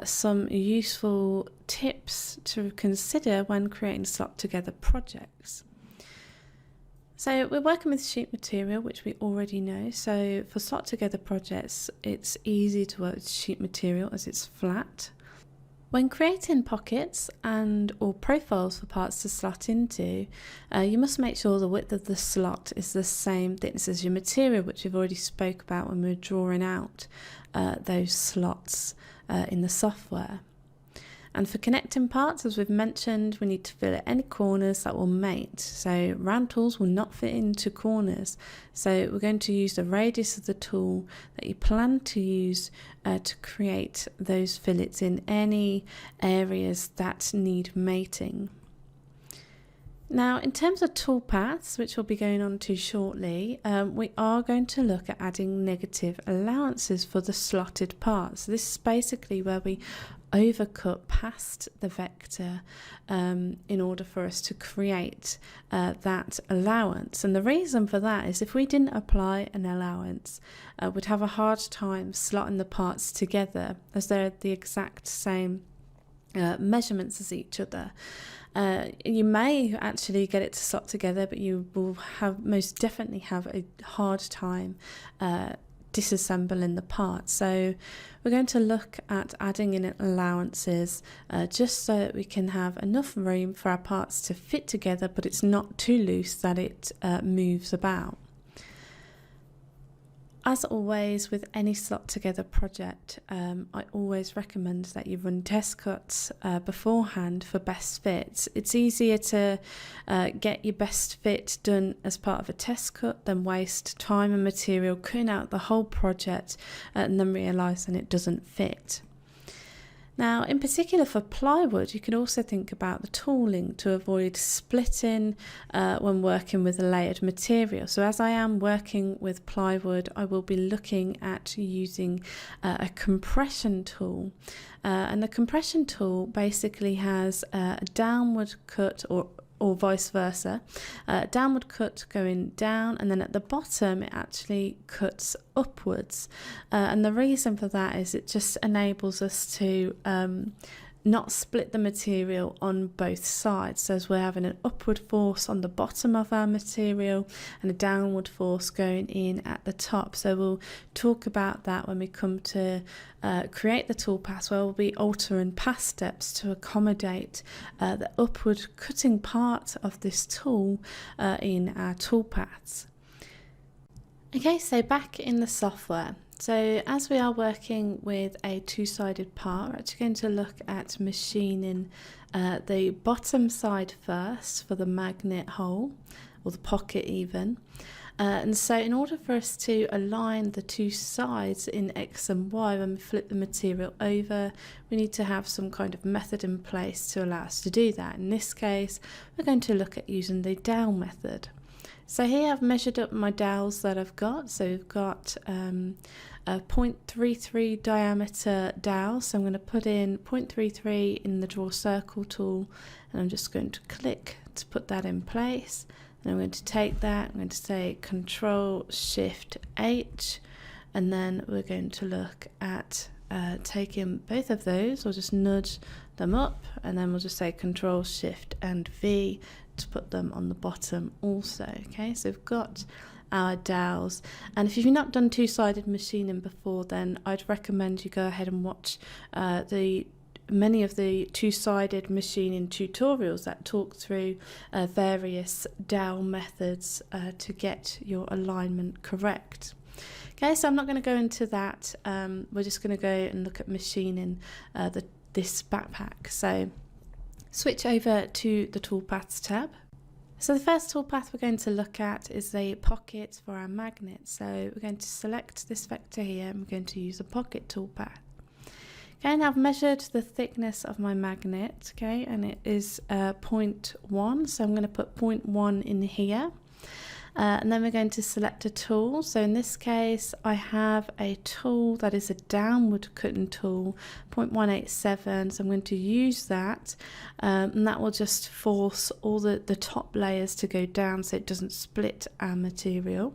some useful tips to consider when creating slot together projects. So we're working with sheet material, which we already know. So for slot together projects, it's easy to work with sheet material as it's flat. When creating pockets and or profiles for parts to slot into, you must make sure the width of the slot is the same thickness as your material, which we've already spoke about when we were drawing out those slots in the software. And for connecting parts, as we've mentioned, we need to fill any corners that will mate. So round tools will not fit into corners. So we're going to use the radius of the tool that you plan to use to create those fillets in any areas that need mating. Now, in terms of toolpaths, which we'll be going on to shortly, we are going to look at adding negative allowances for the slotted parts. So this is basically where we overcut past the vector in order for us to create that allowance. And the reason for that is if we didn't apply an allowance, we'd have a hard time slotting the parts together as they're the exact same measurements as each other. You may actually get it to slot together, but you will have most definitely have a hard time disassembling the part. So we're going to look at adding in allowances just so that we can have enough room for our parts to fit together, but it's not too loose that it moves about. As always with any slot together project, I always recommend that you run test cuts beforehand for best fits. It's easier to get your best fit done as part of a test cut than waste time and material cutting out the whole project and then realising it doesn't fit. Now, in particular for plywood, you can also think about the tooling to avoid splitting when working with a layered material. So as I am working with plywood, I will be looking at using a compression tool. And the compression tool basically has a downward cut or vice versa, downward cut going down, and then at the bottom it actually cuts upwards, and the reason for that is it just enables us to not split the material on both sides. So as we're having an upward force on the bottom of our material and a downward force going in at the top. So we'll talk about that when we come to create the tool paths, where we'll be altering path steps to accommodate the upward cutting part of this tool in our tool paths. Okay, so back in the software. So as we are working with a two-sided part, we're actually going to look at machining the bottom side first for the magnet hole, or the pocket even. And so in order for us to align the two sides in X and Y when we flip the material over, we need to have some kind of method in place to allow us to do that. In this case, we're going to look at using the dowel method. So here I've measured up my dowels that I've got. So we've got a 0.33 diameter dowel. So I'm going to put in 0.33 in the draw circle tool, and I'm just going to click to put that in place. And I'm going to take that, I'm going to say Control Shift H, and then we're going to look at taking both of those, or just nudge them up, and then we'll just say Control Shift and V to put them on the bottom also. Okay, so we've got our dowels, and if you've not done two-sided machining before, then I'd recommend you go ahead and watch many of the two-sided machining tutorials that talk through various dowel methods to get your alignment correct. Okay, so I'm not going to go into that. We're just going to go and look at machining this backpack. So switch over to the toolpaths tab. So the first toolpath we're going to look at is the pocket for our magnet. So we're going to select this vector here, and we're going to use the pocket toolpath. Okay, now I've measured the thickness of my magnet, okay, and it is 0.1, so I'm going to put 0.1 in here. And then we're going to select a tool. So in this case, I have a tool that is a downward cutting tool, 0.187. So I'm going to use that, and that will just force all the top layers to go down so it doesn't split our material.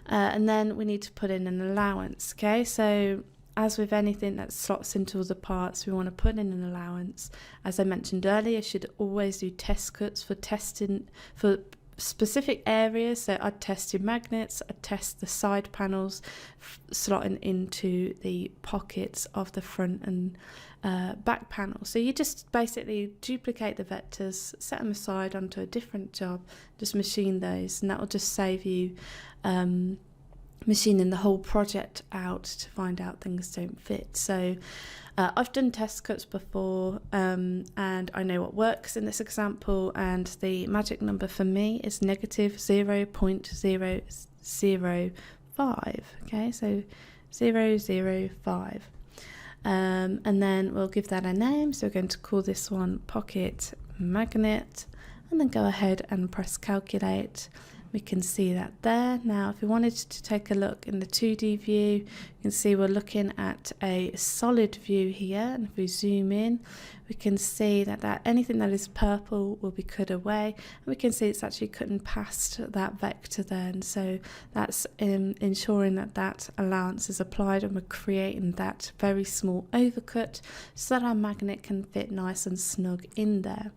And then we need to put in an allowance. Okay, so as with anything that slots into other parts, we want to put in an allowance. As I mentioned earlier, you should always do test cuts for testing for specific areas. So I'd test your magnets, I'd test the side panels slotting into the pockets of the front and back panel. So you just basically duplicate the vectors, set them aside onto a different job, just machine those, and that will just save you machining the whole project out to find out things don't fit. So I've done test cuts before, and I know what works in this example, and the magic number for me is negative 0.005. Okay, so 0.005. And then we'll give that a name. So we're going to call this one pocket magnet, and then go ahead and press calculate. We can see that there. Now if we wanted to take a look in the 2D view, you can see we're looking at a solid view here, and if we zoom in, we can see that anything that is purple will be cut away, and we can see it's actually cutting past that vector there, and so that's ensuring that allowance is applied, and we're creating that very small overcut so that our magnet can fit nice and snug in there.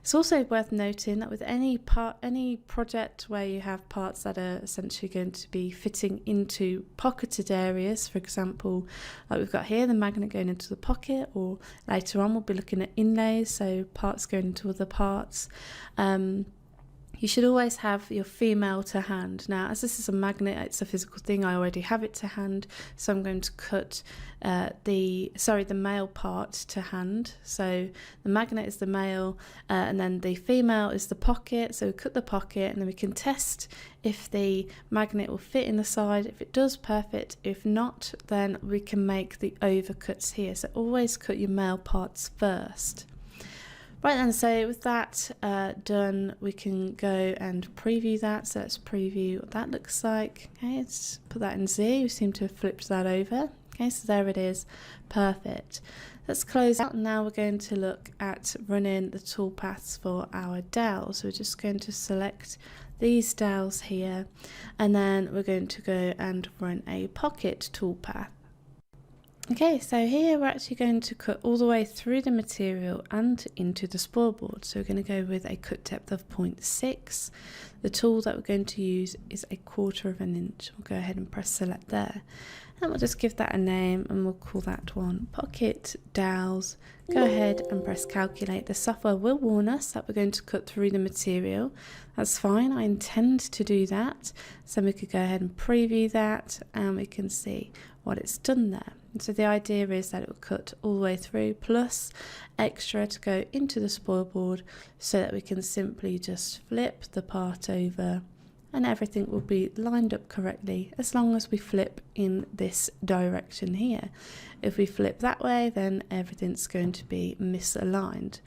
It's also worth noting that with any project where you have parts that are essentially going to be fitting into pocketed areas, for example, like we've got here, the magnet going into the pocket, or later on we'll be looking at inlays, so parts going into other parts. You should always have your female to hand. Now, as this is a magnet, it's a physical thing, I already have it to hand, so I'm going to cut the male part to hand. So the magnet is the male, and then the female is the pocket. So we cut the pocket, and then we can test if the magnet will fit in the side. If it does, perfect. If not, then we can make the overcuts here. So always cut your male parts first. Right then, so with that done, we can go and preview that. So let's preview what that looks like. Okay, let's put that in Z. We seem to have flipped that over. Okay, so there it is. Perfect. Let's close out. Now we're going to look at running the toolpaths for our dowels. So we're just going to select these dowels here, and then we're going to go and run a pocket toolpath. Okay, so here we're actually going to cut all the way through the material and into the spoil board. So we're going to go with a cut depth of 0.6. The tool that we're going to use is 1/4 inch. We'll go ahead and press select there. And we'll just give that a name, and we'll call that one Pocket Dowels. Go ahead and press calculate. The software will warn us that we're going to cut through the material. That's fine, I intend to do that. So we could go ahead and preview that, and we can see what it's done there. So the idea is that it will cut all the way through, plus extra to go into the spoil board, so that we can simply just flip the part over and everything will be lined up correctly, as long as we flip in this direction here. If we flip that way, then everything's going to be misaligned.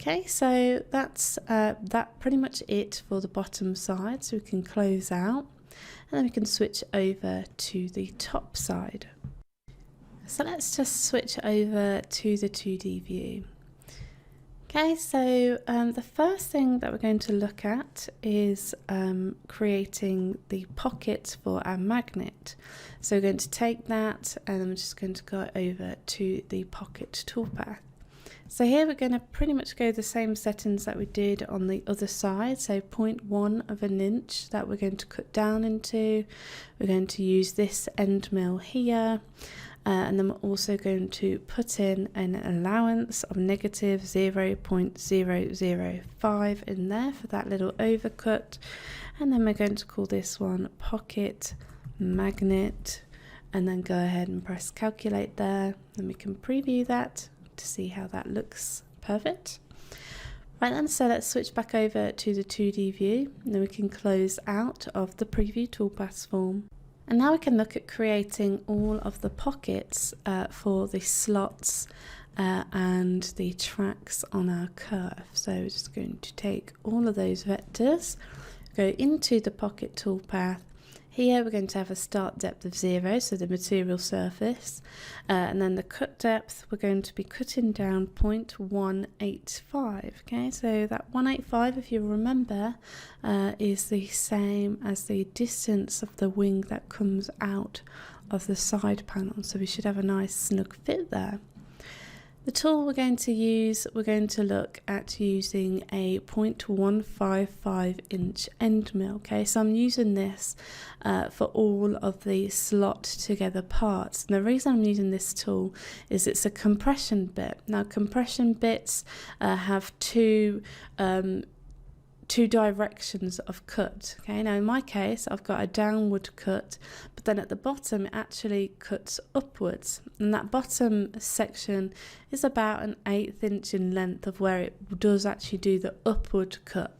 Okay, so that's pretty much it for the bottom side. So we can close out, and then we can switch over to the top side. So let's just switch over to the 2D view. Okay, so the first thing that we're going to look at is creating the pocket for our magnet. So we're going to take that, and then we're just going to go over to the pocket toolpath. So here we're going to pretty much go the same settings that we did on the other side. So 0.1 inch that we're going to cut down into. We're going to use this end mill here. And then we're also going to put in an allowance of negative 0.005 in there for that little overcut. And then we're going to call this one Pocket Magnet, and then go ahead and press calculate there. And we can preview that to see how that looks. Perfect. Right then, so let's switch back over to the 2D view, and then we can close out of the preview toolpaths form. And now we can look at creating all of the pockets for the slots and the tracks on our curve. So we're just going to take all of those vectors, go into the pocket toolpath. Here we're going to have a start depth of 0, so the material surface, and then the cut depth we're going to be cutting down 0.185. Okay, so that 185, if you remember, is the same as the distance of the wing that comes out of the side panel, so we should have a nice snug fit there. The tool we're going to use, we're going to look at using a 0.155 inch end mill. Okay, so I'm using this for all of the slot together parts. And the reason I'm using this tool is it's a compression bit. Now, compression bits have two directions of cut. Okay, now in my case I've got a downward cut, but then at the bottom it actually cuts upwards, and that bottom section is about 1/8 inch in length of where it does actually do the upward cut.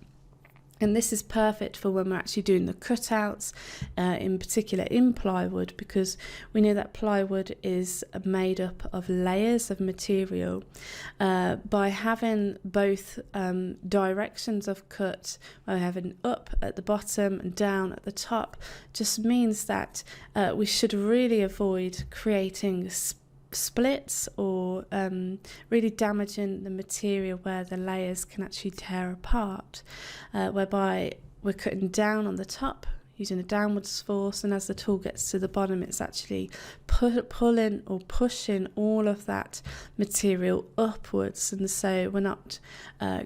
And this is perfect for when we're actually doing the cutouts, in particular in plywood, because we know that plywood is made up of layers of material. By having both directions of cut, by having up at the bottom and down at the top, just means that we should really avoid creating splits or really damaging the material where the layers can actually tear apart, whereby we're cutting down on the top using a downwards force, and as the tool gets to the bottom it's actually pulling or pushing all of that material upwards, and so we're not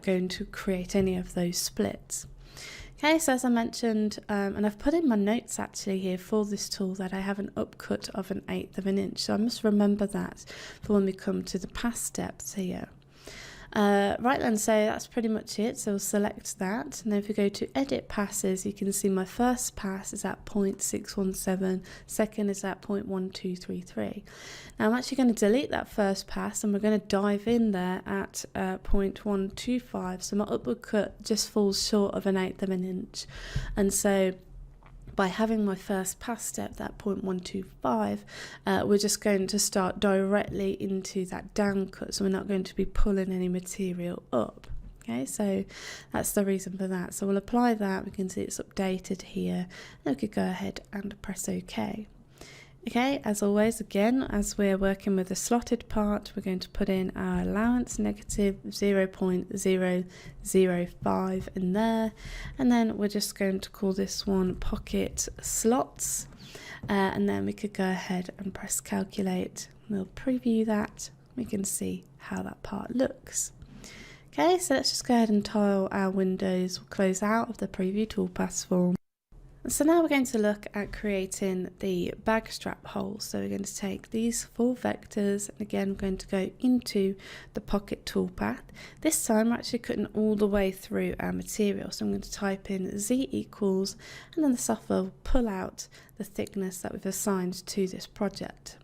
going to create any of those splits. Okay, so as I mentioned, and I've put in my notes actually here for this tool that I have an upcut of 1/8 of an inch, so I must remember that for when we come to the pass depths here. Right then, so that's pretty much it, so we'll select that, and then if we go to edit passes, you can see my first pass is at 0.617, second is at 0.1233. Now I'm actually going to delete that first pass and we're going to dive in there at 0.125, so my upward cut just falls short of 1/8 of an inch, and so by having my first pass step at 0.125, we're just going to start directly into that down cut, so we're not going to be pulling any material up. Okay, so that's the reason for that. So we'll apply that, we can see it's updated here, and we could go ahead and press OK. Okay, as always, again, as we're working with a slotted part, we're going to put in our allowance negative 0.005 in there, and then we're just going to call this one pocket slots, and then we could go ahead and press calculate. We'll preview that, we can see how that part looks. Okay, so let's just go ahead and tile our windows. We'll close out of the preview toolpath form. So now we're going to look at creating the bag strap holes. So we're going to take these 4 vectors, and again we're going to go into the pocket toolpath. This time we're actually cutting all the way through our material. So I'm going to type in Z equals, and then the software will pull out the thickness that we've assigned to this project.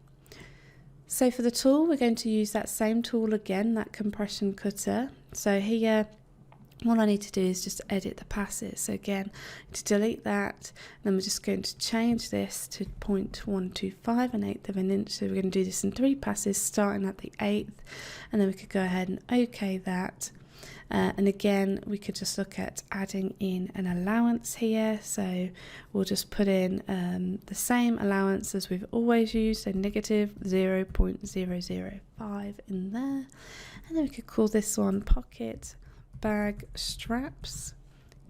So for the tool, we're going to use that same tool again, that compression cutter. So here, all I need to do is just edit the passes. So again, to delete that, then we're just going to change this to 0.125, 1/8 of an inch. So we're going to do this in 3 passes, starting at the 8th, and then we could go ahead and OK that. And again, we could just look at adding in an allowance here. So we'll just put in the same allowance as we've always used, so negative 0.005 in there. And then we could call this one pocket bag straps.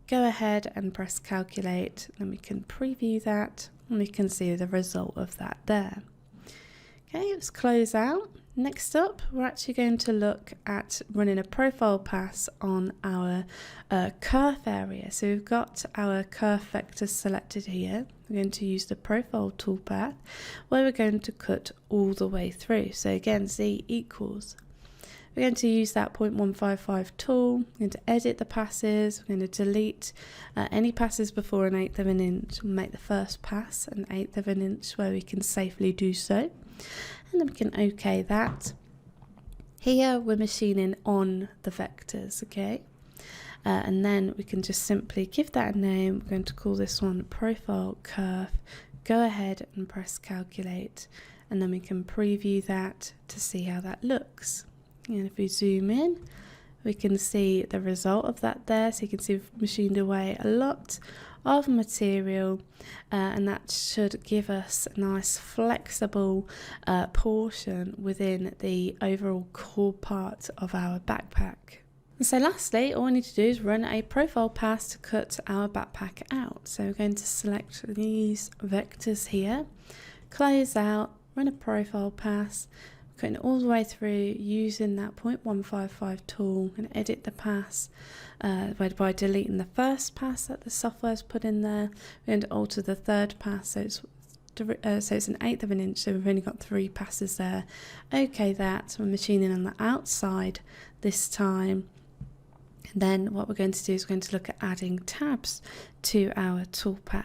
Go ahead and press calculate, then we can preview that and we can see the result of that there. Okay, let's close out. Next up, we're actually going to look at running a profile pass on our kerf area. So we've got our kerf vectors selected here. We're going to use the profile toolpath where we're going to cut all the way through. So again, Z equals. We're going to use that 0.155 tool. We're going to edit the passes. We're going to delete any passes before 1/8 of an inch. We'll make the first pass 1/8 of an inch where we can safely do so. And then we can OK that. Here we're machining on the vectors, okay? And then we can just simply give that a name. We're going to call this one profile kerf. Go ahead and press calculate, and then we can preview that to see how that looks. And if we zoom in, we can see the result of that there. So you can see we've machined away a lot of material, and that should give us a nice flexible portion within the overall core part of our backpack. And so lastly, all we need to do is run a profile pass to cut our backpack out. So we're going to select these vectors here, close out, run a profile pass, cutting it all the way through using that 0.155 tool, and edit the pass by deleting the first pass that the software's put in there. We're going to alter the third pass, so it's 1/8 of an inch, so we've only got 3 passes there. OK that, we're machining on the outside this time. And then what we're going to do is we're going to look at adding tabs to our toolpath.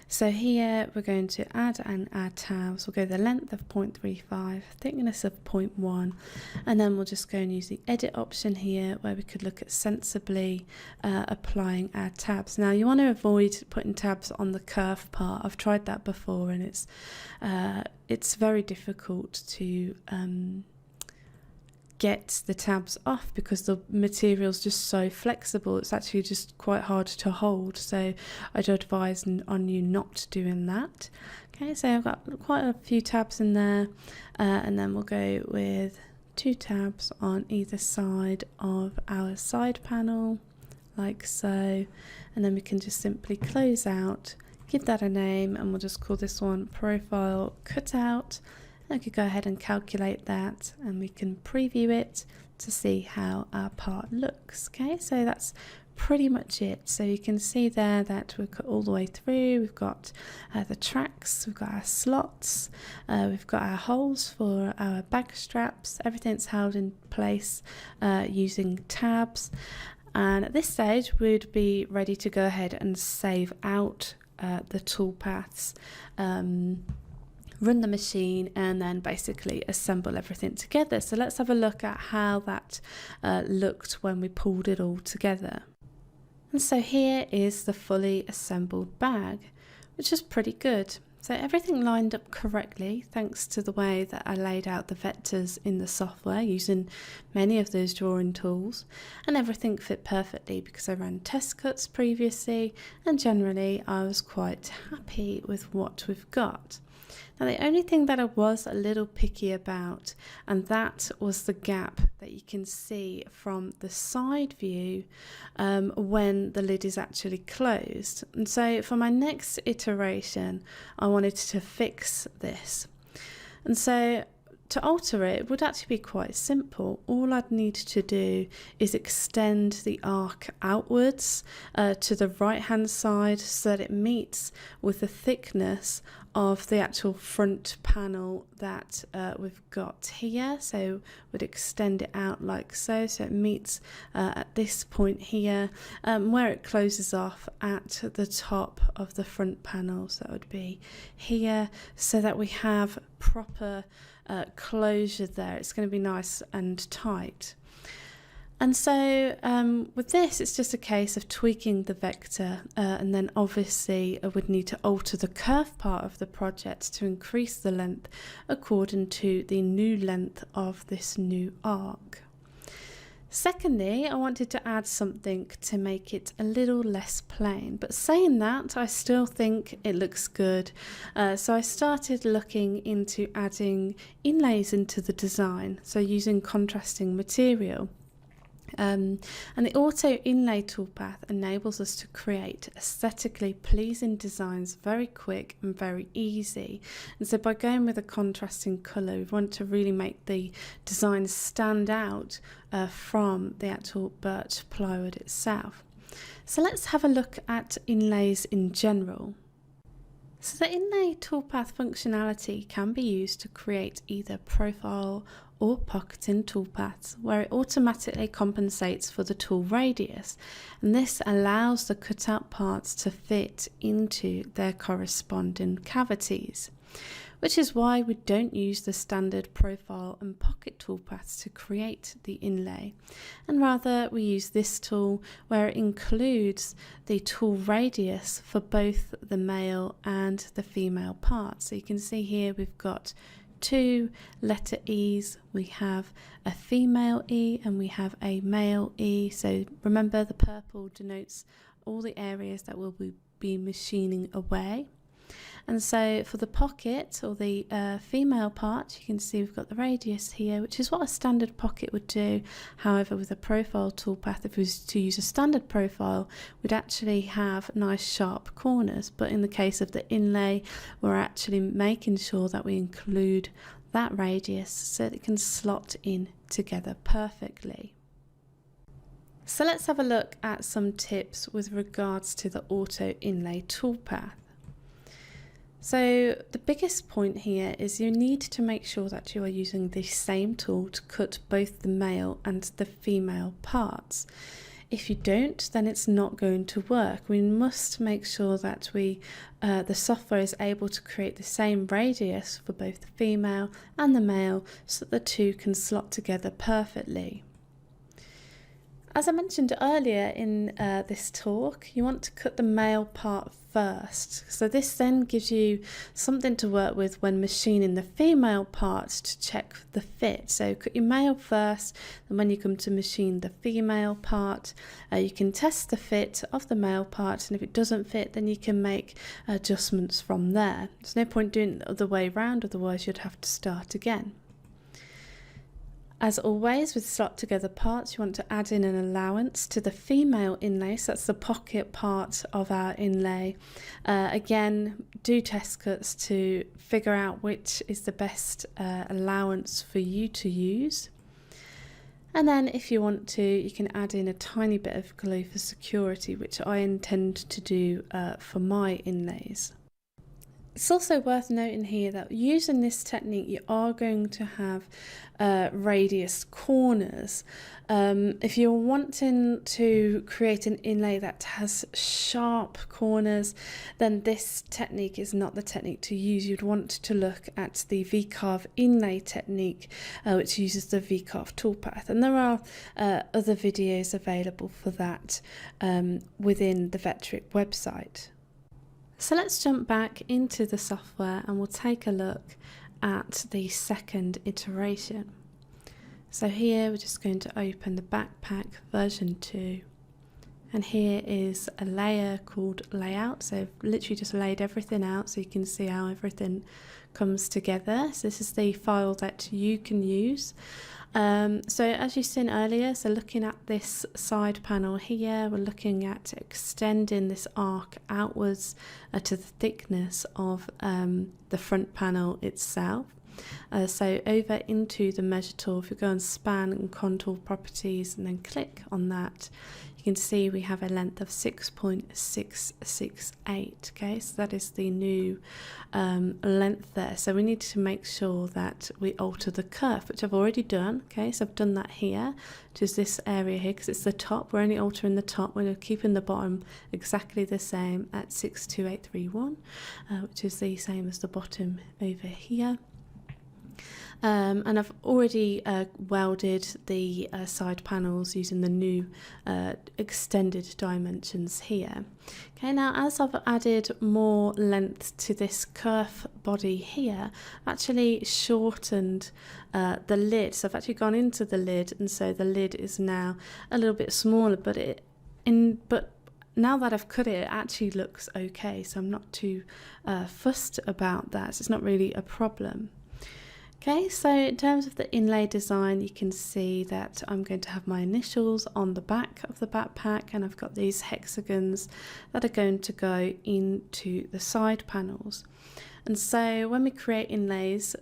So here we're going to add tabs. We'll go the length of 0.35, thickness of 0.1, and then we'll just go and use the edit option here where we could look at sensibly applying our tabs. Now you want to avoid putting tabs on the kerf part. I've tried that before, and it's very difficult to get the tabs off because the material's just so flexible. It's actually just quite hard to hold, so I'd advise on you not doing that. Okay, so I've got quite a few tabs in there, and then we'll go with 2 tabs on either side of our side panel like so, and then we can just simply close out, give that a name, and we'll just call this one profile cutout. And I could go ahead and calculate that, and we can preview it to see how our part looks. Okay, so that's pretty much it. So you can see there that we've got all the way through. We've got the tracks, we've got our slots, we've got our holes for our bag straps. Everything's held in place using tabs. And at this stage, we'd be ready to go ahead and save out the toolpaths, run the machine, and then basically assemble everything together. So let's have a look at how that looked when we pulled it all together. And so here is the fully assembled bag, which is pretty good. So everything lined up correctly thanks to the way that I laid out the vectors in the software using many of those drawing tools, and everything fit perfectly because I ran test cuts previously, and generally I was quite happy with what we've got. Now the only thing that I was a little picky about, and that was the gap that you can see from the side view when the lid is actually closed. And so for my next iteration, I wanted to fix this. And so to alter it would actually be quite simple. All I'd need to do is extend the arc outwards to the right hand side so that it meets with the thickness of the actual front panel that we've got here. So we'd extend it out like so, so it meets at this point here where it closes off at the top of the front panel. So that would be here, so that we have proper closure there. It's going to be nice and tight. And so with this, it's just a case of tweaking the vector, and then obviously I would need to alter the curve part of the project to increase the length according to the new length of this new arc. Secondly, I wanted to add something to make it a little less plain, but saying that, I still think it looks good. So I started looking into adding inlays into the design, so using contrasting material. And the auto inlay toolpath enables us to create aesthetically pleasing designs very quick and very easy. And so by going with a contrasting colour, we want to really make the design stand out from the actual birch plywood itself. So let's have a look at inlays in general. So the inlay toolpath functionality can be used to create either profile or pocketing toolpaths, where it automatically compensates for the tool radius, and this allows the cutout parts to fit into their corresponding cavities, which is why we don't use the standard profile and pocket toolpaths to create the inlay, and rather we use this tool where it includes the tool radius for both the male and the female parts. So you can see here we've got two letter E's, we have a female E and we have a male E. So remember, the purple denotes all the areas that we'll be machining away. And so for the pocket, or the female part, you can see we've got the radius here, which is what a standard pocket would do. However, with a profile toolpath, if we was to use a standard profile, we'd actually have nice sharp corners. But in the case of the inlay, we're actually making sure that we include that radius so that it can slot in together perfectly. So let's have a look at some tips with regards to the auto inlay toolpath. So the biggest point here is you need to make sure that you are using the same tool to cut both the male and the female parts. If you don't, then it's not going to work. We must make sure that the software is able to create the same radius for both the female and the male so that the two can slot together perfectly. As I mentioned earlier in this talk, you want to cut the male part first. So this then gives you something to work with when machining the female part to check the fit. So cut your male first, and when you come to machine the female part, you can test the fit of the male part, and if it doesn't fit, then you can make adjustments from there. There's no point doing it the other way around, otherwise you'd have to start again. As always with slot together parts, you want to add in an allowance to the female inlay, so that's the pocket part of our inlay. Again, do test cuts to figure out which is the best allowance for you to use. And then if you want to, you can add in a tiny bit of glue for security, which I intend to do for my inlays. It's also worth noting here that using this technique, you are going to have radius corners. If you're wanting to create an inlay that has sharp corners, then this technique is not the technique to use. You'd want to look at the V-carve inlay technique, which uses the V-carve toolpath. And there are other videos available for that within the Vectric website. So let's jump back into the software and we'll take a look at the second iteration. So here we're just going to open the backpack version 2, and here is a layer called layout. So I've literally just laid everything out so you can see how everything comes together. So this is the file that you can use. So as you've seen earlier, so looking at this side panel here, we're looking at extending this arc outwards to the thickness of the front panel itself. So over into the measure tool, if you go on span and contour properties and then click on that, you can see we have a length of 6.668. Okay, so that is the new length there. So we need to make sure that we alter the kerf, which I've already done. Okay, so I've done that here, which is this area here, because it's the top. We're only altering the top. We're keeping the bottom exactly the same at 62831, which is the same as the bottom over here. And I've already welded the side panels using the new extended dimensions here. Okay, now as I've added more length to this kerf body here, I've actually shortened the lid. So I've actually gone into the lid, and so the lid is now a little bit smaller, but now that I've cut it, it actually looks okay. So I'm not too fussed about that. So it's not really a problem. Okay, so in terms of the inlay design, you can see that I'm going to have my initials on the back of the backpack, and I've got these hexagons that are going to go into the side panels. And so when we create inlays,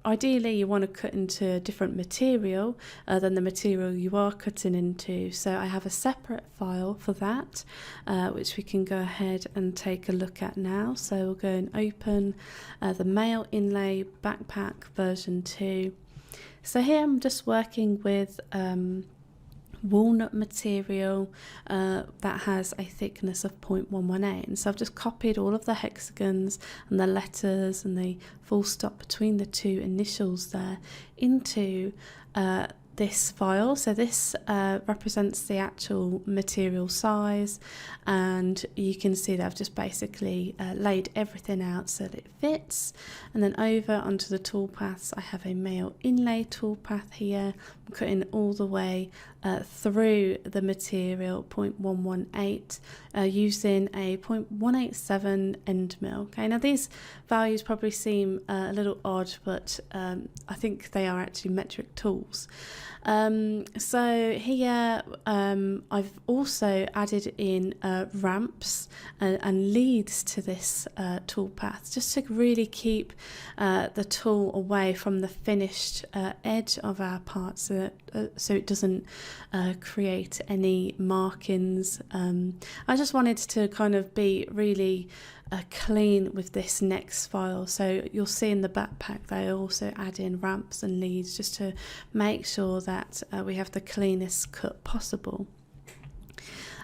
ideally you want to cut into different material than the material you are cutting into. So I have a separate file for that, which we can go ahead and take a look at now. So we'll go and open the male inlay backpack version 2. So here I'm just working with walnut material that has a thickness of 0.118, and so I've just copied all of the hexagons and the letters and the full stop between the two initials there into this file. So this represents the actual material size, and you can see that I've just basically laid everything out so that it fits. And then over onto the toolpaths, I have a male inlay toolpath here. I'm cutting all the way through the material 0.118 using a 0.187 end mill. Okay, now these values probably seem a little odd, but I think they are actually metric tools. So here I've also added in ramps and leads to this toolpath, just to really keep the tool away from the finished edge of our part, so it doesn't create any markings. I just wanted to kind of be really clean with this next file. So you'll see in the backpack they also add in ramps and leads just to make sure that we have the cleanest cut possible.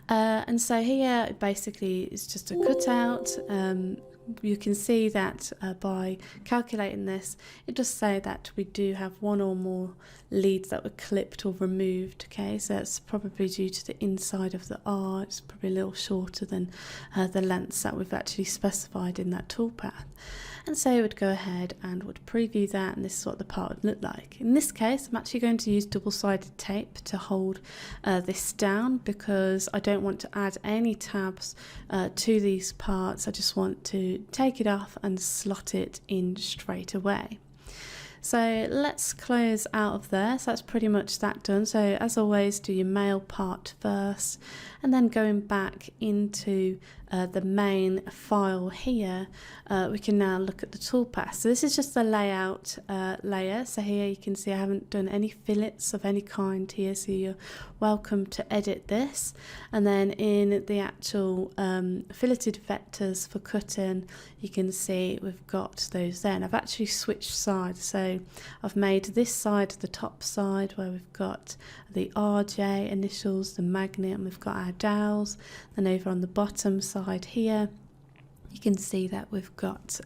And so here basically it's just a cutout. You can see that by calculating this, it does say that we do have one or more leads that were clipped or removed. Okay, so that's probably due to the inside of the R. It's probably a little shorter than the lengths that we've actually specified in that toolpath. And so I would go ahead and would preview that, and this is what the part would look like. In this case, I'm actually going to use double-sided tape to hold this down, because I don't want to add any tabs to these parts. I just want to take it off and slot it in straight away. So let's close out of there. So that's pretty much that done. So as always, do your male part first, and then going back into the main file here, we can now look at the toolpath. So this is just the layout layer. So here you can see I haven't done any fillets of any kind here, so you're welcome to edit this. And then in the actual filleted vectors for cutting, you can see we've got those there. And I've actually switched sides. So I've made this side the top side where we've got the RJ initials, the magnet, and we've got our dowels. Then over on the bottom side here, you can see that we've got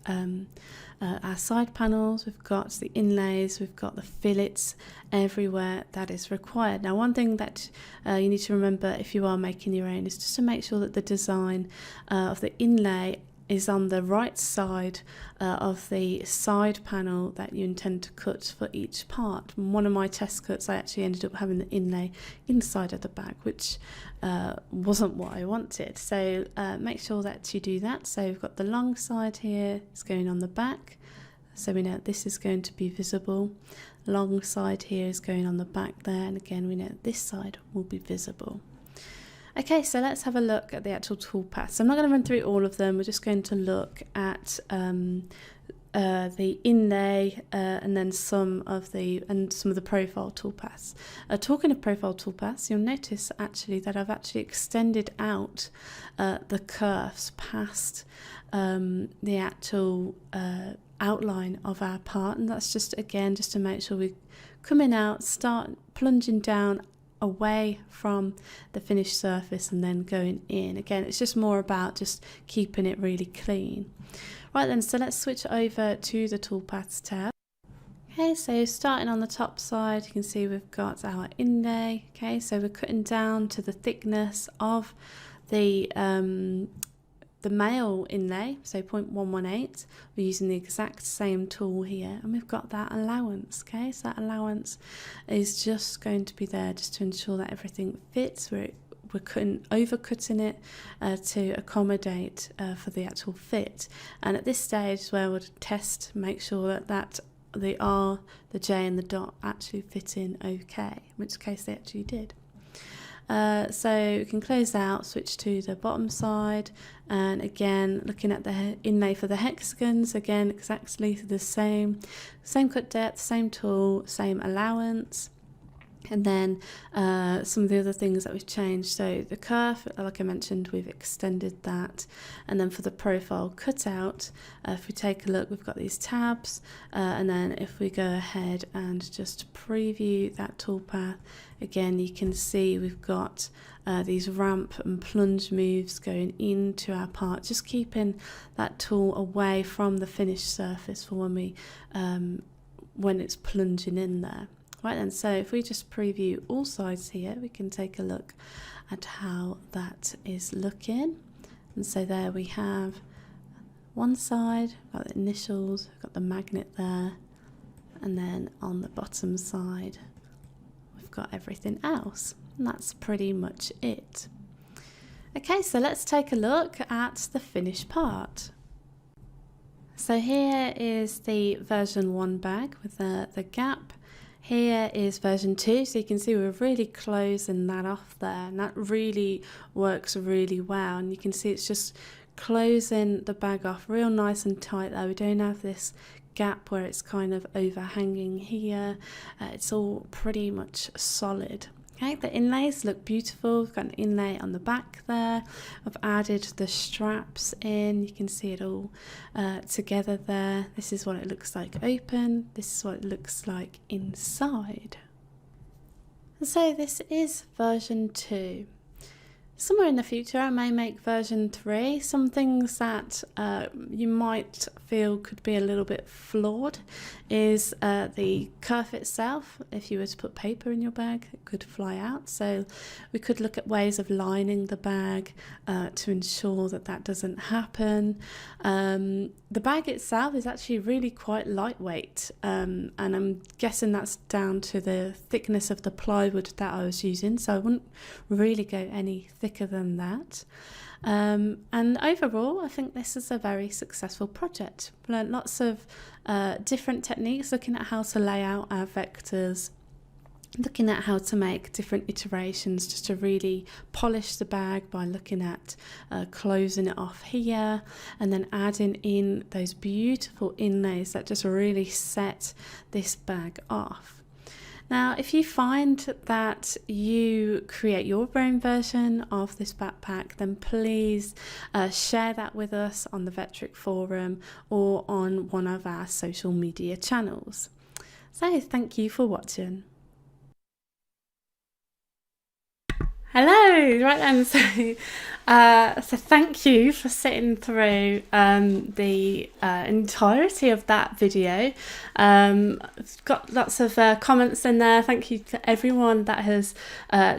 our side panels, we've got the inlays, we've got the fillets everywhere that is required. Now, one thing that you need to remember if you are making your own is just to make sure that the design of the inlay is on the right side of the side panel that you intend to cut for each part. And one of my test cuts, I actually ended up having the inlay inside of the bag, which wasn't what I wanted. So make sure that you do that. So we've got the long side here, it's going on the back. So we know this is going to be visible. Long side here is going on the back there. And again, we know this side will be visible. Okay, so let's have a look at the actual toolpath. So I'm not going to run through all of them. We're just going to look at the inlay and then some of the profile toolpaths. Talking of profile toolpaths, you'll notice actually that I've actually extended out the curves past the actual outline of our part, and that's just again just to make sure we coming out, start plunging down away from the finished surface and then going in. Again, it's just more about just keeping it really clean. Right then, so let's switch over to the toolpaths tab. Okay, so starting on the top side, you can see we've got our inlay. Okay, so we're cutting down to the thickness of the male inlay, so 0.118. We're using the exact same tool here, and we've got that allowance. Okay, so that allowance is just going to be there just to ensure that everything fits. We're overcutting it to accommodate for the actual fit. And at this stage is where we'll test, make sure that the R, the J and the dot actually fit in okay, in which case they actually did. So we can close out, switch to the bottom side, and again looking at the inlay for the hexagons, again exactly the same cut depth, same tool, same allowance. And then some of the other things that we've changed, so the kerf, like I mentioned, we've extended that. And then for the profile cutout, if we take a look, we've got these tabs, and then if we go ahead and just preview that toolpath, again you can see we've got these ramp and plunge moves going into our part, just keeping that tool away from the finished surface for when it's plunging in there. Right then, so if we just preview all sides here, we can take a look at how that is looking. And so there we have one side, we've got the initials, we've got the magnet there, and then on the bottom side, we've got everything else. And that's pretty much it. Okay, so let's take a look at the finished part. So here is the version 1 bag with the gap. Here is version 2, so you can see we're really closing that off there, and that really works really well. And you can see it's just closing the bag off real nice and tight there. We don't have this gap where it's kind of overhanging here. It's all pretty much solid. Okay, the inlays look beautiful. We've got an inlay on the back there. I've added the straps in. You can see it all together there. This is what it looks like open. This is what it looks like inside. So this is version 2. Somewhere in the future I may make version 3. Some things that you might feel could be a little bit flawed is the kerf itself. If you were to put paper in your bag, it could fly out. So we could look at ways of lining the bag to ensure that that doesn't happen. The bag itself is actually really quite lightweight, and I'm guessing that's down to the thickness of the plywood that I was using, so I wouldn't really go any thicker than that. And overall, I think this is a very successful project. We learned lots of different techniques, looking at how to lay out our vectors, looking at how to make different iterations just to really polish the bag by looking at closing it off here and then adding in those beautiful inlays that just really set this bag off. Now, if you find that you create your own version of this backpack, then please share that with us on the Vectric forum or on one of our social media channels. So thank you for watching. Hello, right then, so thank you for sitting through the entirety of that video. I've got lots of comments in there. Thank you to everyone that has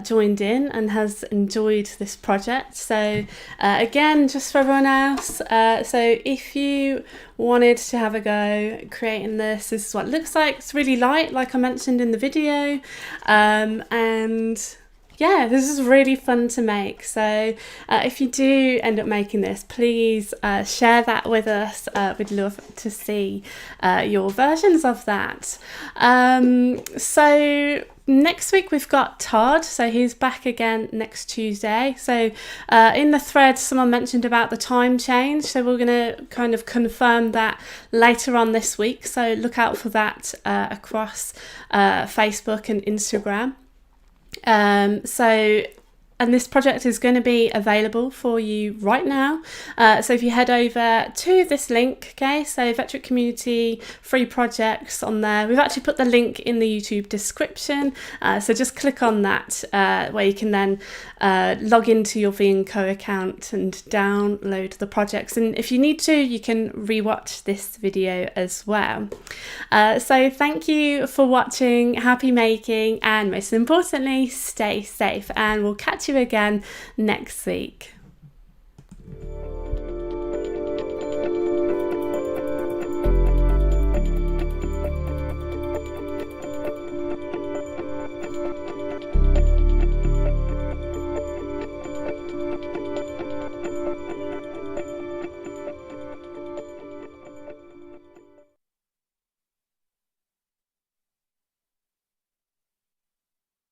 joined in and has enjoyed this project. So again, just for everyone else, so if you wanted to have a go creating this is what it looks like. It's really light, like I mentioned in the video, and yeah, this is really fun to make. So if you do end up making this, please share that with us. We'd love to see your versions of that. So next week we've got Todd, so he's back again next Tuesday. So in the thread someone mentioned about the time change, so we're going to kind of confirm that later on this week, so look out for that across Facebook and Instagram. And this project is going to be available for you right now. So if you head over to this link, okay, so Vectric Community free projects on there. We've actually put the link in the YouTube description. So just click on that where you can then log into your V&Co account and download the projects. And if you need to, you can rewatch this video as well. So thank you for watching, happy making, and most importantly, stay safe, and we'll catch you again next week.